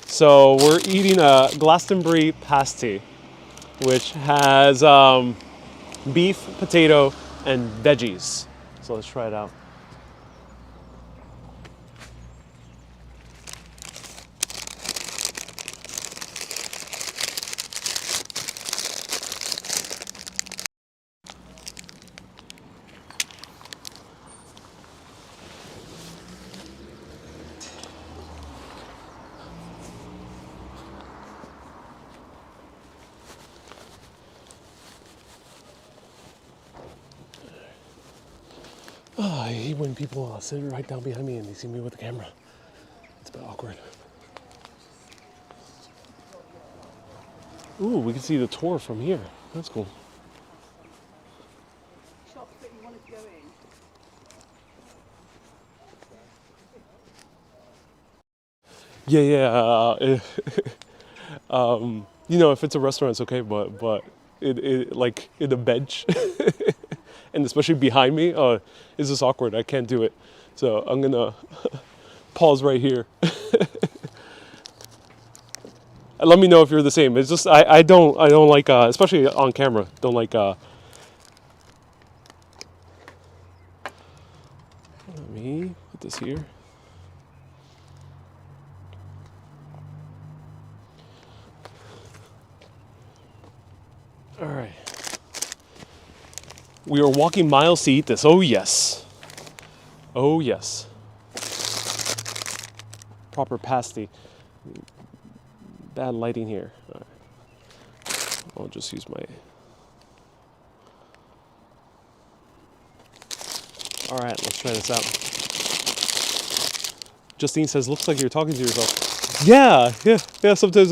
So we're eating a Glastonbury pasty, which has beef, potato, and veggies. So let's try it out. Oh, I hate when people sit right down behind me and they see me with the camera. It's a bit awkward. Ooh, we can see the tour from here. That's cool. Shops that you wanted to go in. Yeah. You know, if it's a restaurant, it's okay, but it like in a bench, and especially behind me, it's just awkward. I can't do it. So I'm gonna pause right here. Let me know if you're the same. It's just I don't like especially on camera. Don't like. Let me put this here. All right. We are walking miles to eat this. Oh yes. Oh yes. Proper pasty. Bad lighting here. All right. I'll just use my... All right, let's try this out. Justine says, looks like you're talking to yourself. Yeah. Sometimes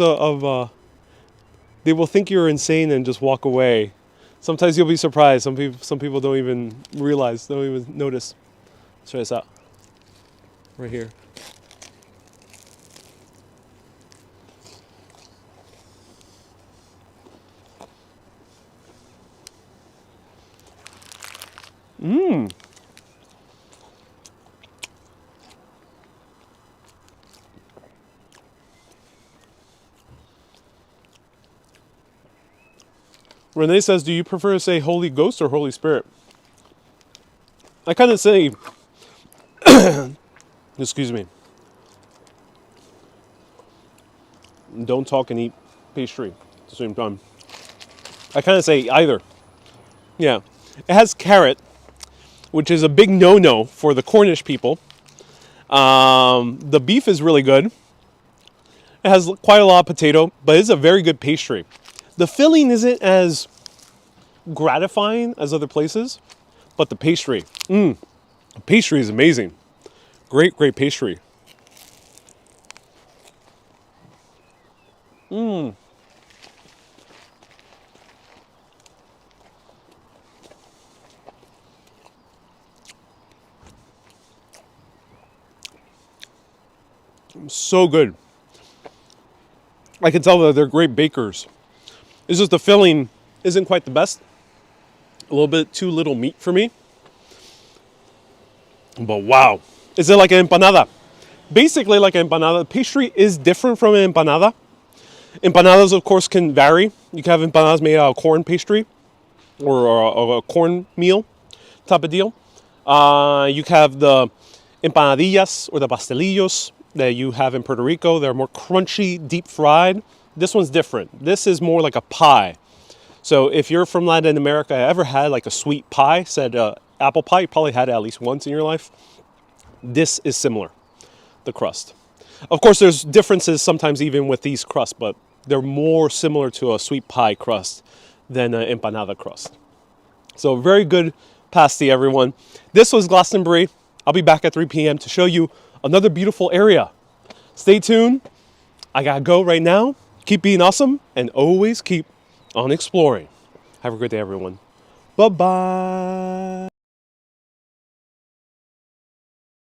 they will think you're insane and just walk away. Sometimes you'll be surprised. Some people don't even realize, don't even notice. Let's try this out. Right here. Mmm. Renee says, do you prefer to say Holy Ghost or Holy Spirit? I kind of say, excuse me, don't talk and eat pastry at the same time. I kind of say either. Yeah. It has carrot, which is a big no-no for the Cornish people. The beef is really good. It has quite a lot of potato, but it's a very good pastry. The filling isn't as gratifying as other places, but the pastry, the pastry is amazing. Great pastry. So good. I can tell that they're great bakers. It's just the filling isn't quite the best. A little bit too little meat for me. But wow. Is it like an empanada? Basically like an empanada. Pastry is different from an empanada. Empanadas, of course, can vary. You can have empanadas made out of corn pastry or a corn meal type of deal. You can have the empanadillas or the pastelillos that you have in Puerto Rico. They're more crunchy, deep fried. This one's different. This is more like a pie. So if you're from Latin America, ever had like a sweet pie, said apple pie, you probably had it at least once in your life. This is similar, the crust. Of course, there's differences sometimes even with these crusts, but they're more similar to a sweet pie crust than an empanada crust. So very good pasty, everyone. This was Glastonbury. I'll be back at 3 p.m. to show you another beautiful area. Stay tuned. I gotta go right now. Keep being awesome and always keep on exploring. Have a great day, everyone. Bye-bye.